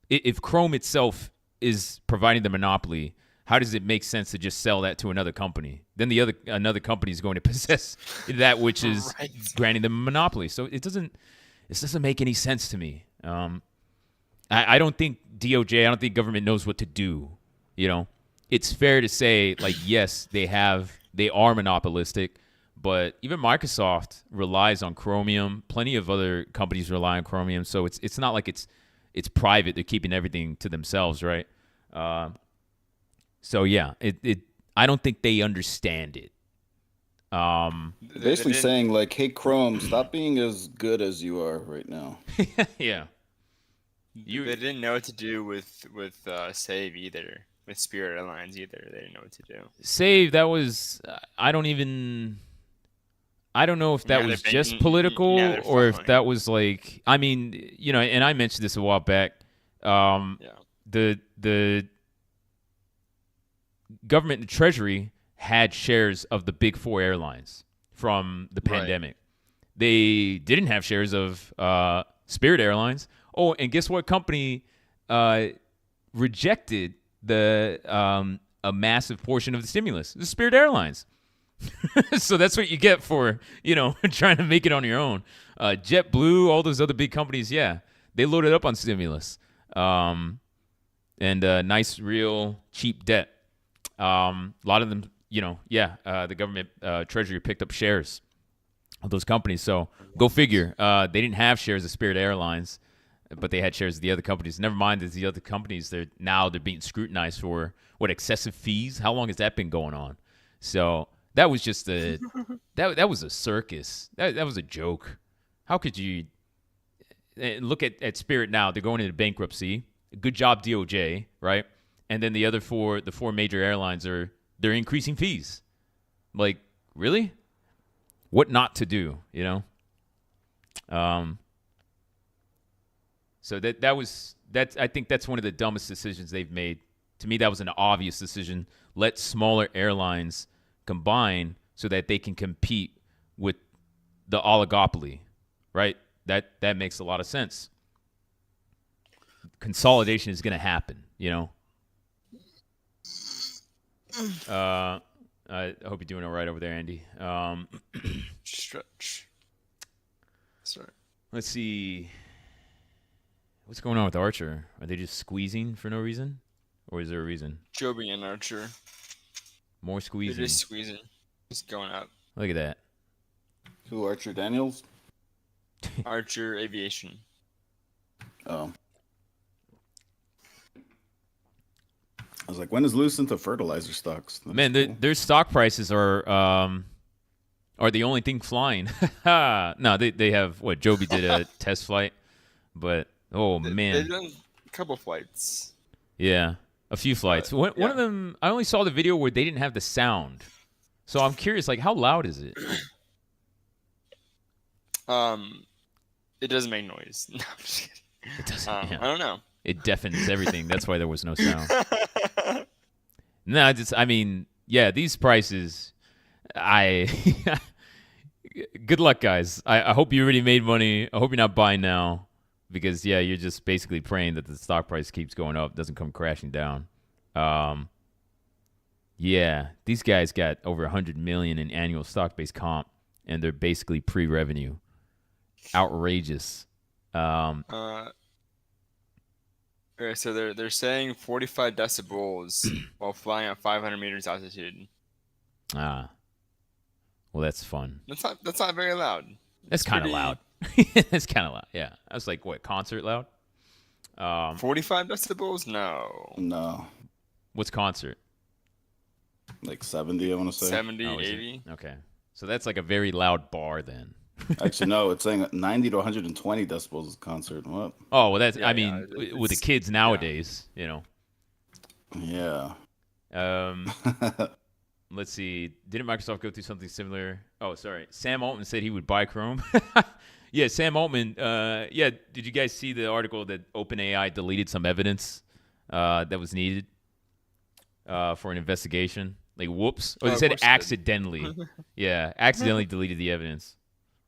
if Chrome itself is providing the monopoly, how does it make sense to just sell that to another company? Then another company is going to possess that which is Right. granting them a monopoly. So it doesn't make any sense to me. I don't think DOJ, I don't think government knows what to do. You know, it's fair to say, like, yes, they are monopolistic, but even Microsoft relies on Chromium. Plenty of other companies rely on Chromium. So it's not like it's private. They're keeping everything to themselves, right? So yeah, I don't think they understand it. Basically saying like, hey Chrome, stop being as good as you are right now. Yeah. They didn't know what to do with Save either. With Spirit Airlines either, they didn't know what to do. Save, that was I don't know if that Yeah, was they're just making- political yeah, they're or if funneling. that was like, I mean, you know, and I mentioned this a while back. Yeah. The government and the Treasury had shares of the big four airlines from the Right. pandemic. They didn't have shares of Spirit Airlines. Oh, and guess what company rejected a massive portion of the stimulus? The Spirit Airlines. So that's what you get for, you know, trying to make it on your own. JetBlue, all those other big companies, yeah, they loaded up on stimulus. And nice, real cheap debt. A lot of them, you know, the government treasury picked up shares of those companies. So go figure. They didn't have shares of Spirit Airlines, but they had shares of the other companies. Never mind, there's the other companies. They're being scrutinized for what, excessive fees. How long has that been going on? So that was just that was a circus. That was a joke. How could you look at Spirit now? They're going into bankruptcy. Good job, DOJ, right? And then the four major airlines they're increasing fees. Like, really? What not to do, you know? So I think that's one of the dumbest decisions they've made. To me, that was an obvious decision. Let smaller airlines combine so that they can compete with the oligopoly, right? That makes a lot of sense. Consolidation is going to happen, you know? I hope you're doing all right over there, Andy. Stretch. Sorry. Let's see. What's going on with Archer? Are they just squeezing for no reason? Or is there a reason? Joby and Archer. More They're squeezing. just squeezing. Just going up. Look at that. Who, Archer Daniels? Archer Aviation. Oh. I was like, when is loose into fertilizer stocks? That's Man, cool. their stock prices are the only thing flying. No, they have what? Joby did a test flight, but They've man, done a couple flights. yeah, a few flights. One of them, I only saw the video where they didn't have the sound, so I'm curious, like, how loud is it? It doesn't make noise. No, I'm just kidding. It doesn't. I Yeah. don't know. It deafens everything. That's why there was no sound. No, I mean, yeah, these prices, good luck, guys. I hope you already made money. I hope you're not buying now because, yeah, you're just basically praying that the stock price keeps going up, doesn't come crashing down. Yeah, these guys got over $100 million in annual stock-based comp, and they're basically pre-revenue. Outrageous. Okay, so they're saying 45 decibels while flying at 500 meters altitude. Well, that's fun. That's not very loud. That's kind of pretty- loud. That's kind of loud. Yeah, that's like what, concert loud? 45 decibels? No. No, What's concert? like 70, I want to say. 70, Oh, is it? 80. Okay, so that's like a very loud bar then. Actually, no, it's saying 90 to 120 decibels is concert. What? Oh well, that's Yeah, I mean, yeah, with the it's- kids nowadays, you know. Yeah. Let's see. Didn't Microsoft go through something similar? Oh, sorry. Sam Altman said he would buy Chrome. Yeah, Sam Altman. Yeah, did you guys see the article that OpenAI deleted some evidence that was needed for an investigation? Like, whoops. Or they Of said course they did. accidentally. Yeah, accidentally deleted the evidence.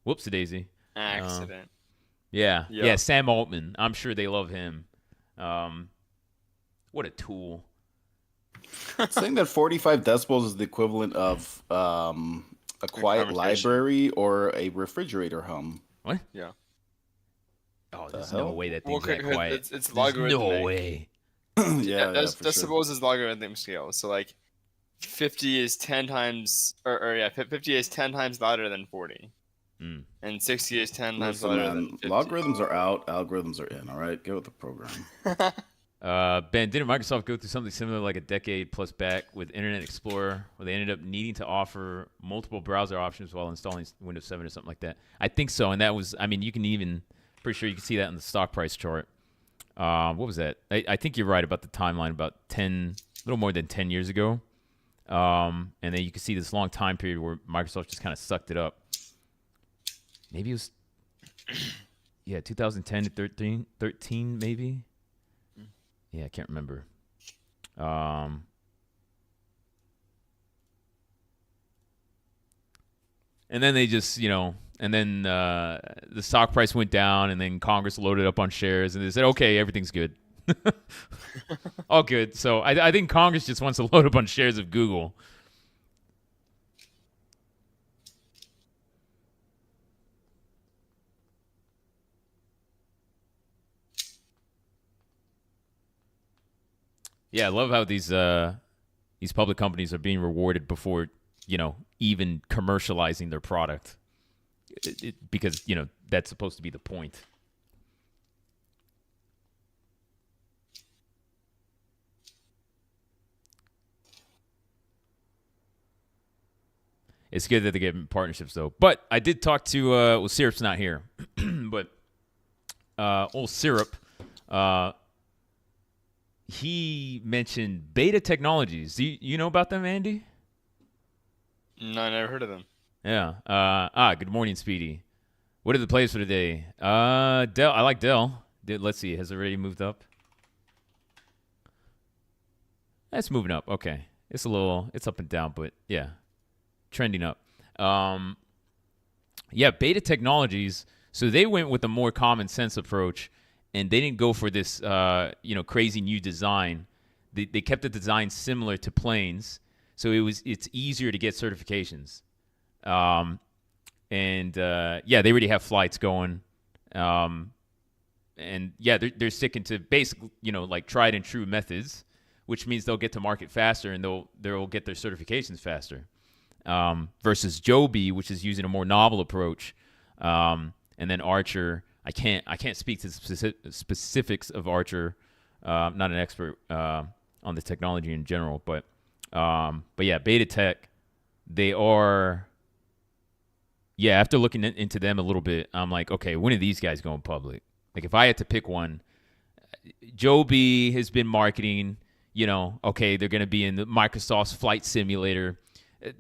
Whoops-a-daisy. Accident. Yeah. Yeah. Yeah, Sam Altman. I'm sure they love him. What a tool. It's saying that 45 decibels is the equivalent of a quiet conversation. library or a refrigerator hum. What? Yeah. Oh, The there's hell? no way that Well, thing's that quiet. it's There's logarithmic. no way. Yeah, That's for sure. decibels is logarithmic scale. So like, 50 is 10 times, or yeah, 50 is 10 times louder than 40, Mm. and 60 is 10 times Listen, louder man, than 50. logarithms are out, algorithms are in. All right, get with the program. Ben, didn't Microsoft go through something similar like a decade plus back with Internet Explorer, where they ended up needing to offer multiple browser options while installing Windows 7 or something like that? I think so, and that was, I mean, you can even, pretty sure you can see that in the stock price chart. What was that? I think you're right about the timeline, about 10, a little more than 10 years ago. And then you can see this long time period where Microsoft just kind of sucked it up. Maybe it was, yeah, 2010 to 13 maybe. Yeah, I can't remember. And then they just, and then the stock price went down, and then Congress loaded up on shares, and they said, okay, everything's good. All good. So I think Congress just wants to load up on shares of Google. Yeah, I love how these public companies are being rewarded before, even commercializing their product. Because, that's supposed to be the point. It's good that they get partnerships, though. But I did talk to, well, Syrup's not here, but old Syrup, he mentioned Beta Technologies. Do you know about them, Andy? No, I never heard of them. Yeah. Good morning, Speedy. What are the plays for today? Dell. I like Dell. Let's see. Has it already moved up? That's moving up. Okay. It's up and down, but yeah. Trending up. Yeah, Beta Technologies. So they went with a more common sense approach, and they didn't go for this, crazy new design. They kept the design similar to planes, so it's easier to get certifications. They already have flights going. And yeah, they're sticking to basically, like tried and true methods, which means they'll get to market faster and they'll get their certifications faster. Versus Joby, which is using a more novel approach. And then Archer, I can't speak to the specifics of Archer. I'm not an expert on the technology in general, but yeah, Beta Tech, they are. Yeah, after looking into them a little bit, I'm like, okay, when are these guys going public? Like, if I had to pick one, Joby has been marketing. Okay, they're going to be in the Microsoft's flight simulator.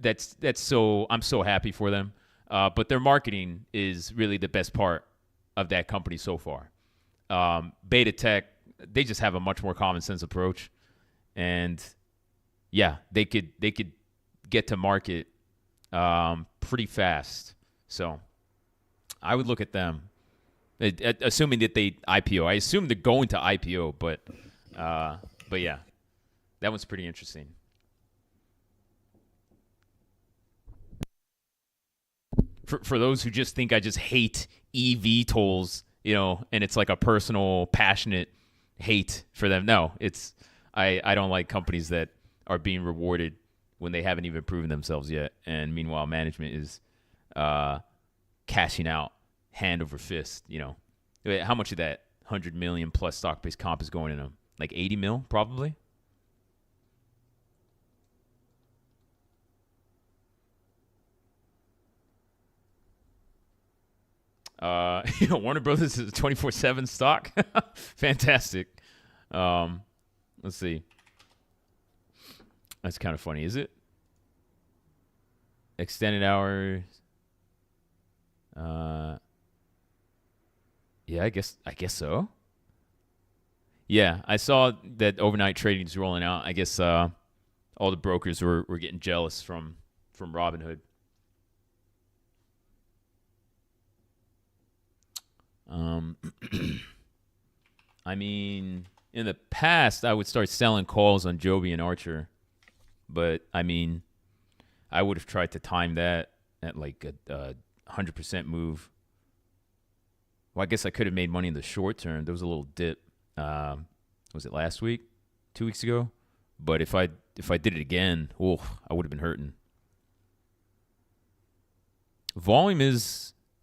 That's so. I'm so happy for them. But their marketing is really the best part of that company so far. Beta Tech, they just have a much more common sense approach, and yeah, they could get to market pretty fast. So I would look at them, assuming that they IPO. I assume they're going to IPO, but yeah, that one's pretty interesting. For those who just think I just hate EV tolls, and it's like a personal, passionate hate for them. No, I don't like companies that are being rewarded when they haven't even proven themselves yet. And meanwhile, management is cashing out hand over fist. How much of that 100 million plus stock-based comp is going in them? Like 80 mil, probably. Warner Brothers is a 24/7 stock. Fantastic. Let's see. That's kind of funny, is it? Extended hours. Yeah, I guess so. Yeah, I saw that overnight trading is rolling out. I guess all the brokers were getting jealous from Robinhood. I mean, in the past, I would start selling calls on Joby and Archer. But, I mean, I would have tried to time that at like a 100% move. Well, I guess I could have made money in the short term. There was a little dip. Was it last week? 2 weeks ago? But if I did it again, I would have been hurting.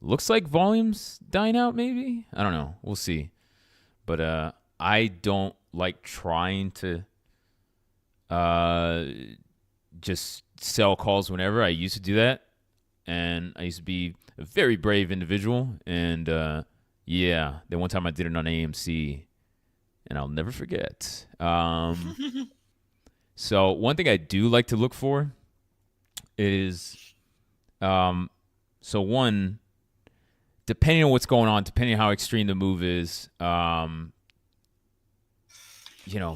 Looks like volume's dying out maybe? I don't know. We'll see. But I don't like trying to just sell calls whenever. I used to do that. And I used to be a very brave individual. And then one time I did it on AMC. And I'll never forget. So one thing I do like to look for is, one, depending on what's going on, depending on how extreme the move is,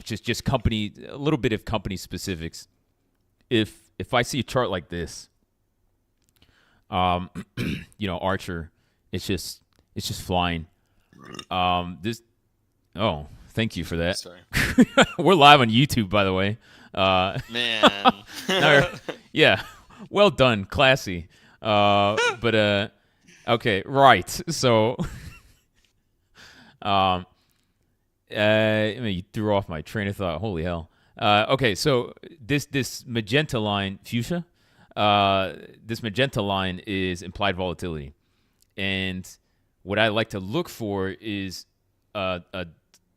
just company, a little bit of company specifics. If I see a chart like this, Archer, it's just flying. Thank you for that. Sorry. We're live on YouTube, by the way. Man. Yeah. Well done. Classy. Okay. Right. So, you threw off my train of thought. Holy hell. Okay. So this magenta line, fuchsia, this magenta line is implied volatility. And what I like to look for is a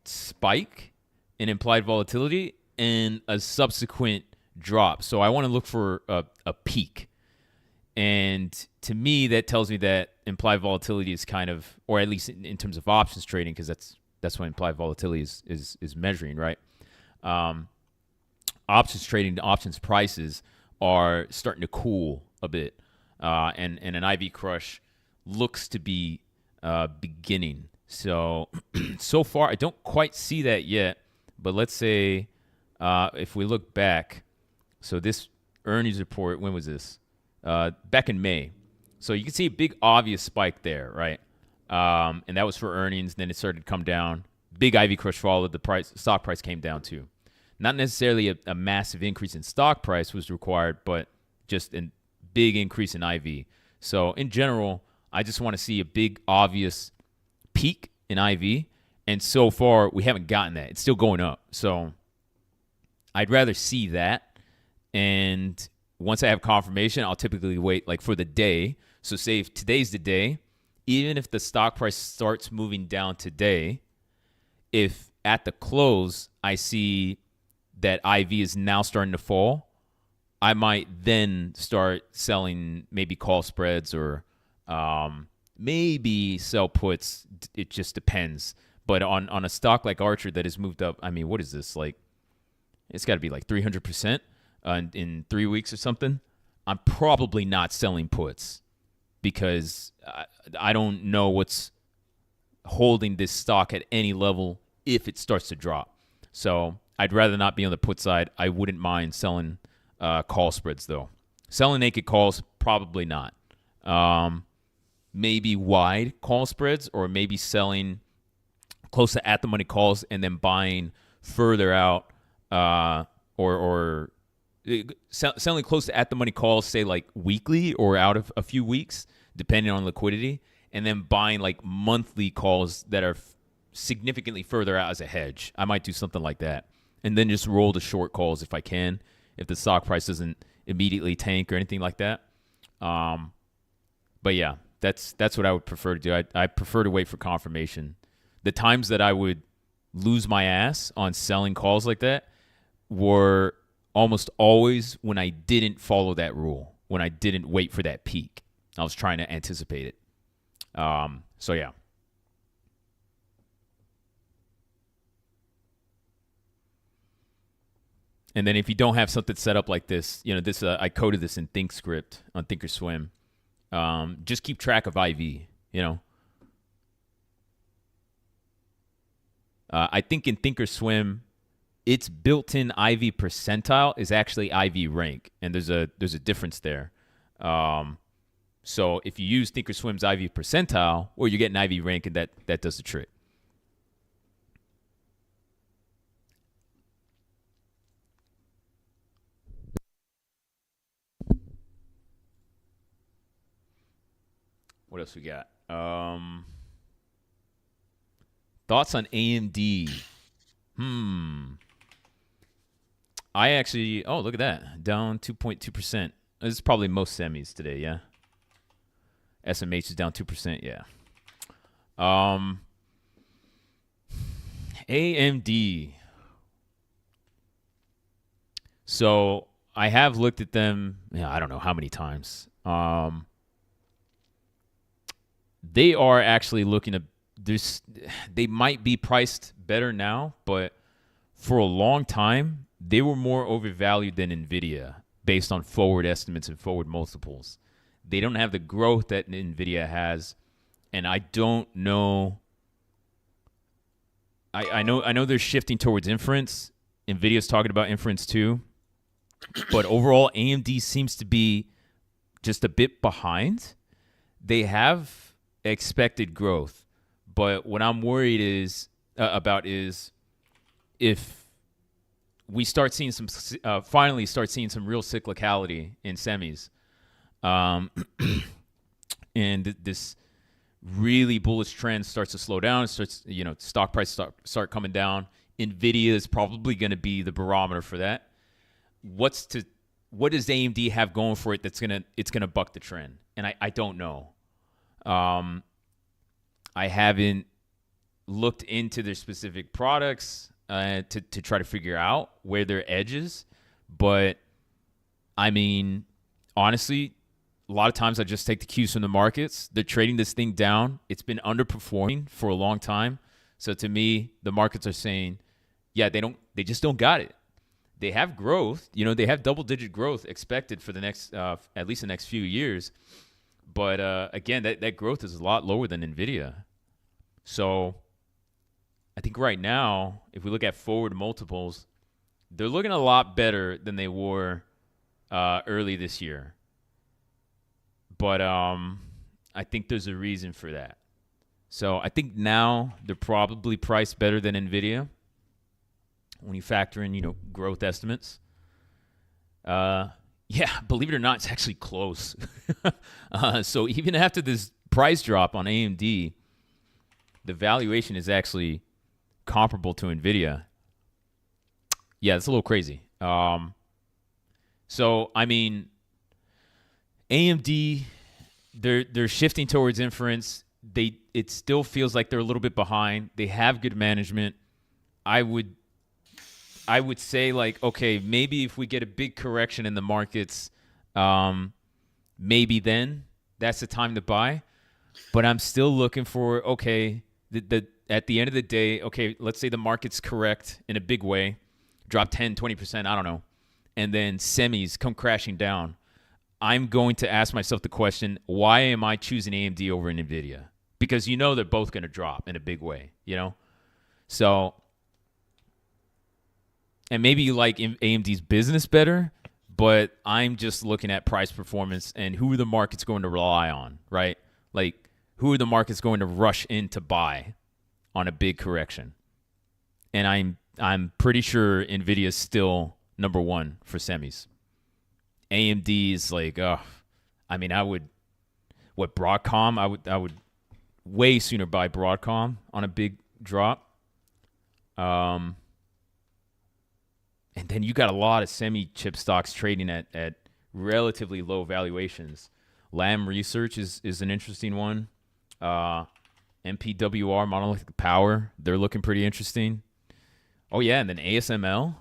spike in implied volatility and a subsequent drop. So I want to look for a peak. And to me, that tells me that implied volatility is kind of, or at least in terms of options trading, because that's what implied volatility is measuring, right? Options trading, options prices are starting to cool a bit. And an IV crush looks to be beginning. So far, I don't quite see that yet. But let's say if we look back, so this earnings report, when was this? Back in May. So you can see a big obvious spike there, right? And that was for earnings. Then it started to come down. Big IV crush followed. The stock price came down too. Not necessarily a massive increase in stock price was required, but just a big increase in IV. So in general, I just want to see a big obvious peak in IV. And so far, we haven't gotten that. It's still going up. So I'd rather see that. And once I have confirmation, I'll typically wait like for the day. So say if today's the day, even if the stock price starts moving down today, if at the close I see that IV is now starting to fall, I might then start selling maybe call spreads or maybe sell puts. It just depends. But on a stock like Archer that has moved up, I mean, what is this? Like, it's got to be like 300% in 3 weeks or something. I'm probably not selling puts because I don't know what's holding this stock at any level if it starts to drop. So I'd rather not be on the put side. I wouldn't mind selling call spreads, though. Selling naked calls, probably not. Maybe wide call spreads, or maybe selling close to at-the-money calls and then buying further out, or selling close to at-the-money calls, say like weekly or out of a few weeks, depending on liquidity, and then buying like monthly calls that are significantly further out as a hedge. I might do something like that. And then just roll the short calls if I can, if the stock price doesn't immediately tank or anything like that. But yeah, that's what I would prefer to do. I prefer to wait for confirmation. The times that I would lose my ass on selling calls like that were almost always when I didn't follow that rule, when I didn't wait for that peak. I was trying to anticipate it. So yeah. And then if you don't have something set up like this, I coded this in ThinkScript on Thinkorswim. Just keep track of IV, I think in Thinkorswim, its built-in IV percentile is actually IV rank, and there's a difference there. So if you use Thinkorswim's IV percentile, or you get an IV rank, and that does the trick. What else we got? Thoughts on AMD? I actually, oh, look at that. Down 2.2%. This is probably most semis today, yeah. SMH is down 2%, yeah. AMD. So I have looked at them, I don't know how many times. They are actually looking to this. They might be priced better now, but for a long time, they were more overvalued than NVIDIA based on forward estimates and forward multiples. They don't have the growth that NVIDIA has, and I don't know. I know they're shifting towards inference. NVIDIA's talking about inference too. But overall, AMD seems to be just a bit behind. They have expected growth, but what I'm worried about is if we start seeing finally start seeing some real cyclicality in semis, and this really bullish trend starts to slow down, starts, stock prices start coming down. NVIDIA is probably going to be the barometer for that. What does AMD have going for it that's gonna buck the trend? And I don't know. I haven't looked into their specific products to try to figure out where their edge is, but I mean, honestly, a lot of times I just take the cues from the markets. They're trading this thing down. It's been underperforming for a long time. So to me, the markets are saying, yeah, they just don't got it. They have growth, they have double-digit growth expected for the next, at least the next few years. But again, that growth is a lot lower than NVIDIA. So I think right now, if we look at forward multiples, they're looking a lot better than they were early this year. But I think there's a reason for that. So I think now they're probably priced better than NVIDIA when you factor in, growth estimates. Yeah, believe it or not, it's actually close. So even after this price drop on AMD, the valuation is actually comparable to NVIDIA. Yeah, it's a little crazy. So, I mean, AMD, they're shifting towards inference. It still feels like they're a little bit behind. They have good management. I would say, like, okay, maybe if we get a big correction in the markets, maybe then that's the time to buy. But I'm still looking for, okay, at the end of the day, okay, let's say the market's correct in a big way, drop 10, 20%, I don't know, and then semis come crashing down. I'm going to ask myself the question, why am I choosing AMD over NVIDIA? Because they're both going to drop in a big way, So, and maybe you like AMD's business better, but I'm just looking at price performance and who are the markets going to rely on, right? Like, who are the markets going to rush in to buy on a big correction? And I'm pretty sure NVIDIA is still number one for semis. AMD is like, Broadcom? I would way sooner buy Broadcom on a big drop. And then you got a lot of semi-chip stocks trading at relatively low valuations. Lam Research is an interesting one. MPWR, Monolithic Power, they're looking pretty interesting. Oh, yeah, and then ASML.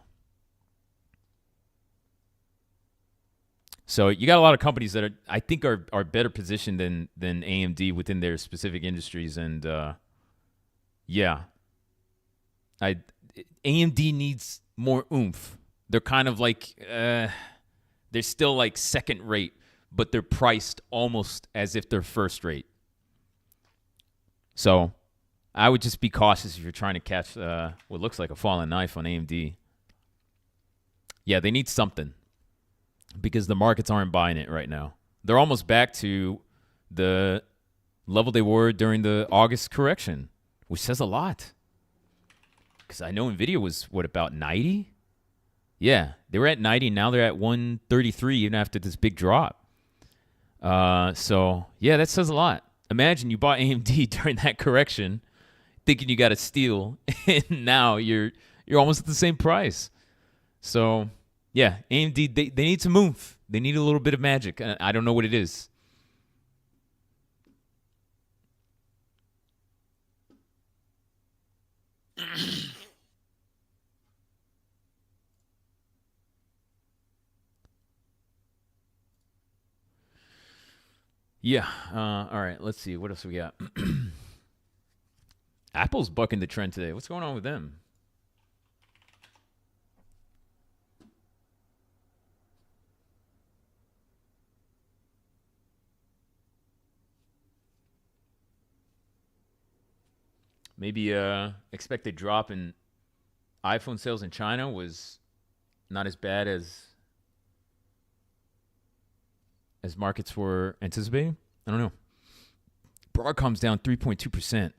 So you got a lot of companies that I think are better positioned than AMD within their specific industries. And, yeah, AMD needs more oomph. They're kind of like, they're still like second rate, but they're priced almost as if they're first rate. So I would just be cautious if you're trying to catch what looks like a falling knife on AMD. Yeah, they need something because the markets aren't buying it right now. They're almost back to the level they were during the August correction, which says a lot. Because I know NVIDIA was, about 90? Yeah, they were at 90. Now they're at 133 even after this big drop. So, yeah, that says a lot imagine you bought AMD during that correction, thinking you got a steal, and now you're almost at the same price. So, yeah, AMD, they need to move. They need a little bit of magic. I don't know what it is. Yeah. All right. Let's see. What else we got? Apple's bucking the trend today. What's going on with them? Maybe expected drop in iPhone sales in China was not as bad as markets were anticipating. I don't know. Broadcom's down 3.2%.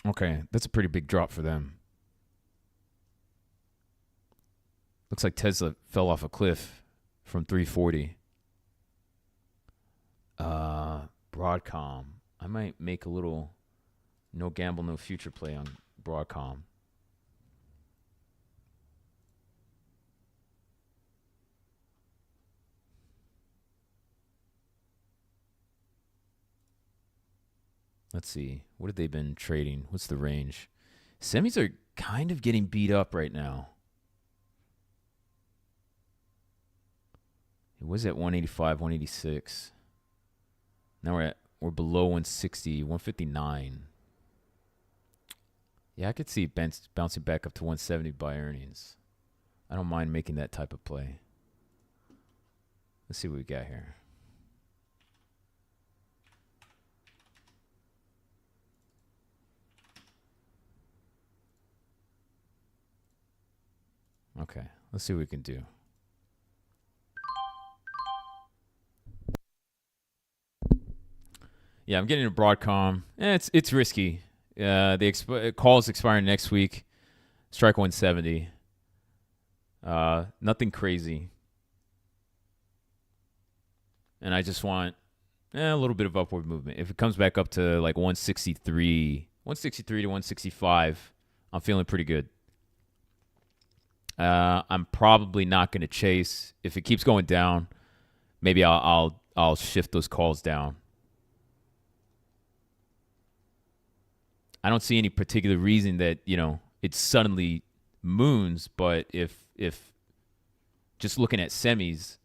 Okay, that's a pretty big drop for them. Looks like Tesla fell off a cliff from 340. Broadcom. I might make a little no gamble, no future play on Broadcom. Let's see. What have they been trading? What's the range? Semis are kind of getting beat up right now. It was at 185, 186. Now we're below 160, 159. Yeah, I could see bouncing back up to 170 by earnings. I don't mind making that type of play. Let's see what we got here. Okay, let's see what we can do. Yeah, I'm getting a Broadcom. It's risky. The calls expiring next week. Strike 170. Nothing crazy. And I just want a little bit of upward movement. If it comes back up to like 163 to 165, I'm feeling pretty good. I'm probably not going to chase. If it keeps going down, maybe I'll shift those calls down. I don't see any particular reason that, it suddenly moons, but if just looking at semis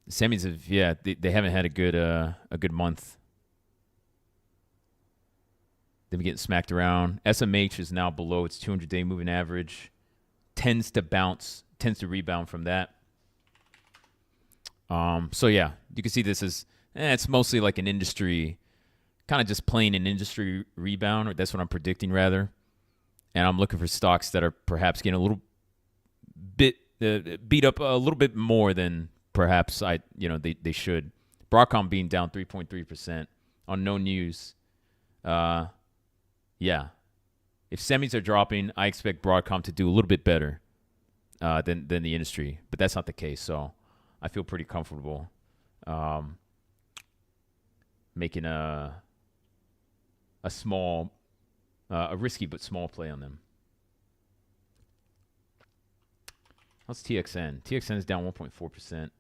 have, they haven't had a good month. They've been getting smacked around. SMH is now below its 200-day moving average. Tends to rebound from that. So yeah, you can see this as it's mostly like an industry, kind of just plain an industry rebound, or that's what I'm predicting rather. And I'm looking for stocks that are perhaps getting a little bit beat up a little bit more than perhaps they should. Broadcom being down 3.3% on no news. Yeah. If semis are dropping, I expect Broadcom to do a little bit better than the industry. But that's not the case, so I feel pretty comfortable making a risky but small play on them. How's TXN? TXN is down 1.4%.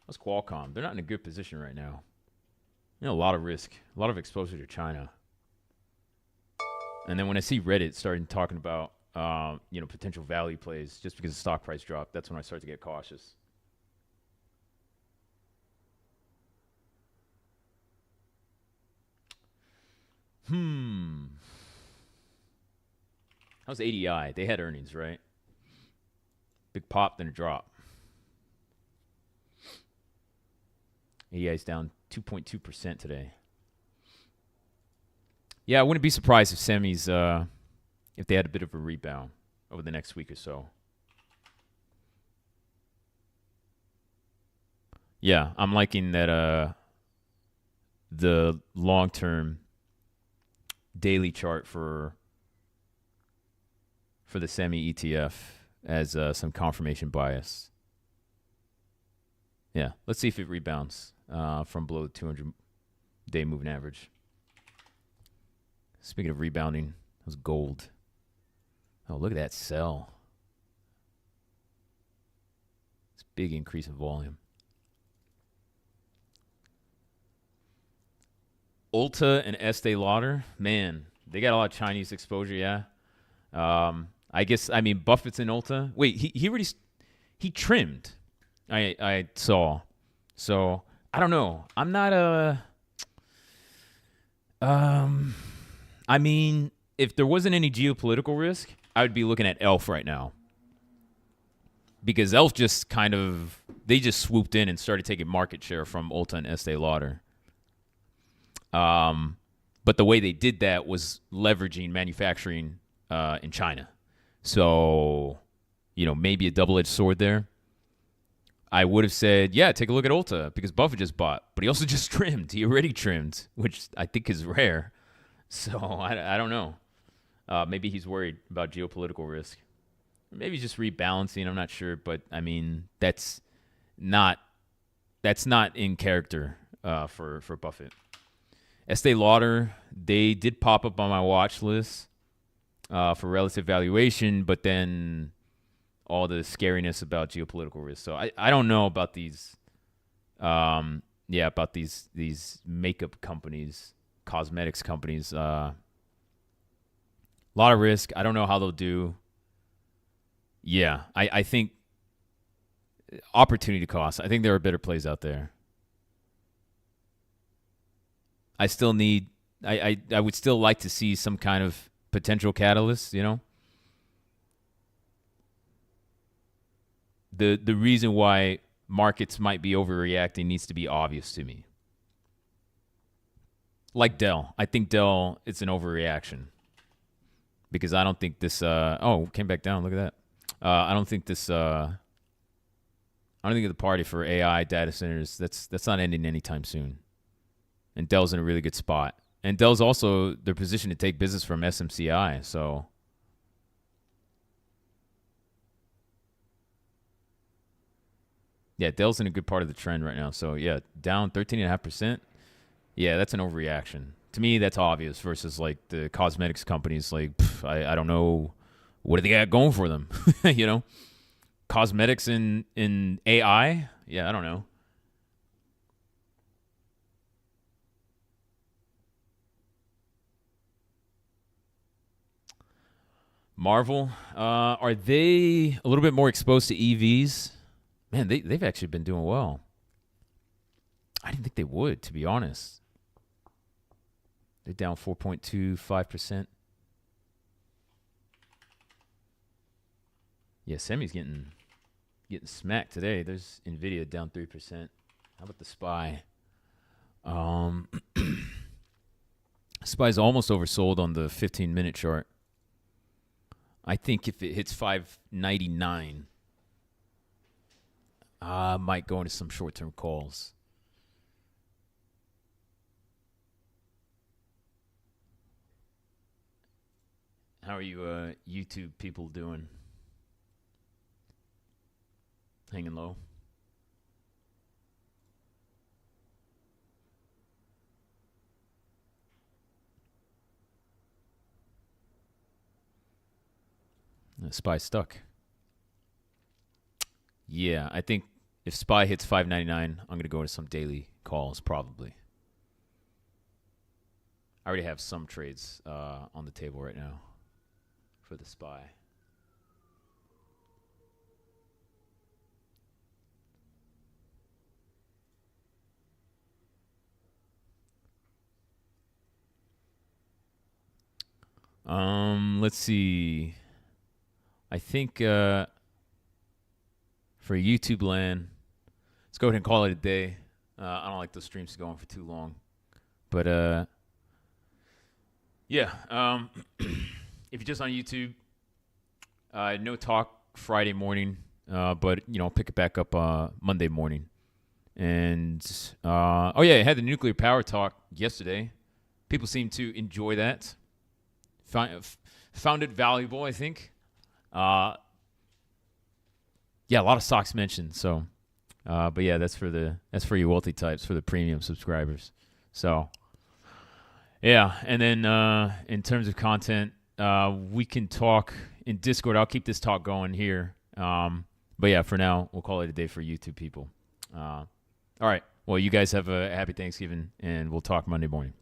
How's Qualcomm? They're not in a good position right now. A lot of risk, a lot of exposure to China. And then when I see Reddit starting talking about, potential value plays just because the stock price dropped, that's when I start to get cautious. How's ADI? They had earnings, right? Big pop, then a drop. ADI is down 2.2% today. Yeah, I wouldn't be surprised if semis, if they had a bit of a rebound over the next week or so. Yeah, I'm liking that the long-term daily chart for the semi ETF as some confirmation bias. Yeah, let's see if it rebounds from below the 200-day moving average. Speaking of rebounding, that was gold. Oh, look at that sell. It's a big increase in volume. Ulta and Estee Lauder, man, they got a lot of Chinese exposure, yeah. I guess, I mean, Buffett's in Ulta. Wait, he already, he trimmed, I saw. So, I don't know. I'm not I mean, if there wasn't any geopolitical risk, I would be looking at ELF right now. Because ELF just they just swooped in and started taking market share from Ulta and Estee Lauder. But the way they did that was leveraging manufacturing in China. So, maybe a double-edged sword there. I would have said, yeah, take a look at Ulta because Buffett just bought. But he also just trimmed. He already trimmed, which I think is rare. So, I don't know. Maybe he's worried about geopolitical risk. Maybe he's just rebalancing. I'm not sure. But, I mean, that's not in character for Buffett. Estee Lauder, they did pop up on my watch list for relative valuation, but then all the scariness about geopolitical risk. So I don't know about these, about these makeup companies, cosmetics companies. A lot of risk. I don't know how they'll do. Yeah, I think opportunity cost. I think there are better plays out there. I still need. I would still like to see some kind of potential catalyst. The reason why markets might be overreacting needs to be obvious to me. Like Dell, I think Dell it's an overreaction because I don't think this. Came back down. Look at that. I don't think this. I don't think the party for AI data centers that's not ending anytime soon. And Dell's in a really good spot. And Dell's also, they're positioned to take business from SMCI. So, yeah, Dell's in a good part of the trend right now. So, yeah, down 13.5%. Yeah, that's an overreaction. To me, that's obvious versus, like, the cosmetics companies. Like, I don't know. What do they got going for them? Cosmetics in AI? Yeah, I don't know. Marvel, are they a little bit more exposed to EVs? Man, they've actually been doing well. I didn't think they would, to be honest. They're down 4.25%. Yeah, Semi's getting smacked today. There's Nvidia down 3%. How about the SPY? SPY's almost oversold on the 15-minute chart. I think if it hits 599, I might go into some short-term calls. How are you YouTube people doing? Hanging low? SPY stuck. Yeah, I think if SPY hits 599, I'm going to go into some daily calls probably. I already have some trades on the table right now for the SPY. Let's see. I think for YouTube land, let's go ahead and call it a day. I don't like those streams going for too long. But yeah, if you're just on YouTube, no talk Friday morning, but pick it back up Monday morning. And I had the nuclear power talk yesterday. People seem to enjoy that. Found it valuable, I think. A lot of stocks mentioned, so But yeah, that's for you wealthy types, for the premium subscribers. So yeah, and then in terms of content, we can talk in Discord. I'll keep this talk going here. But yeah, for now, we'll call it a day for YouTube people. All right. Well, you guys have a happy Thanksgiving, and we'll talk Monday morning.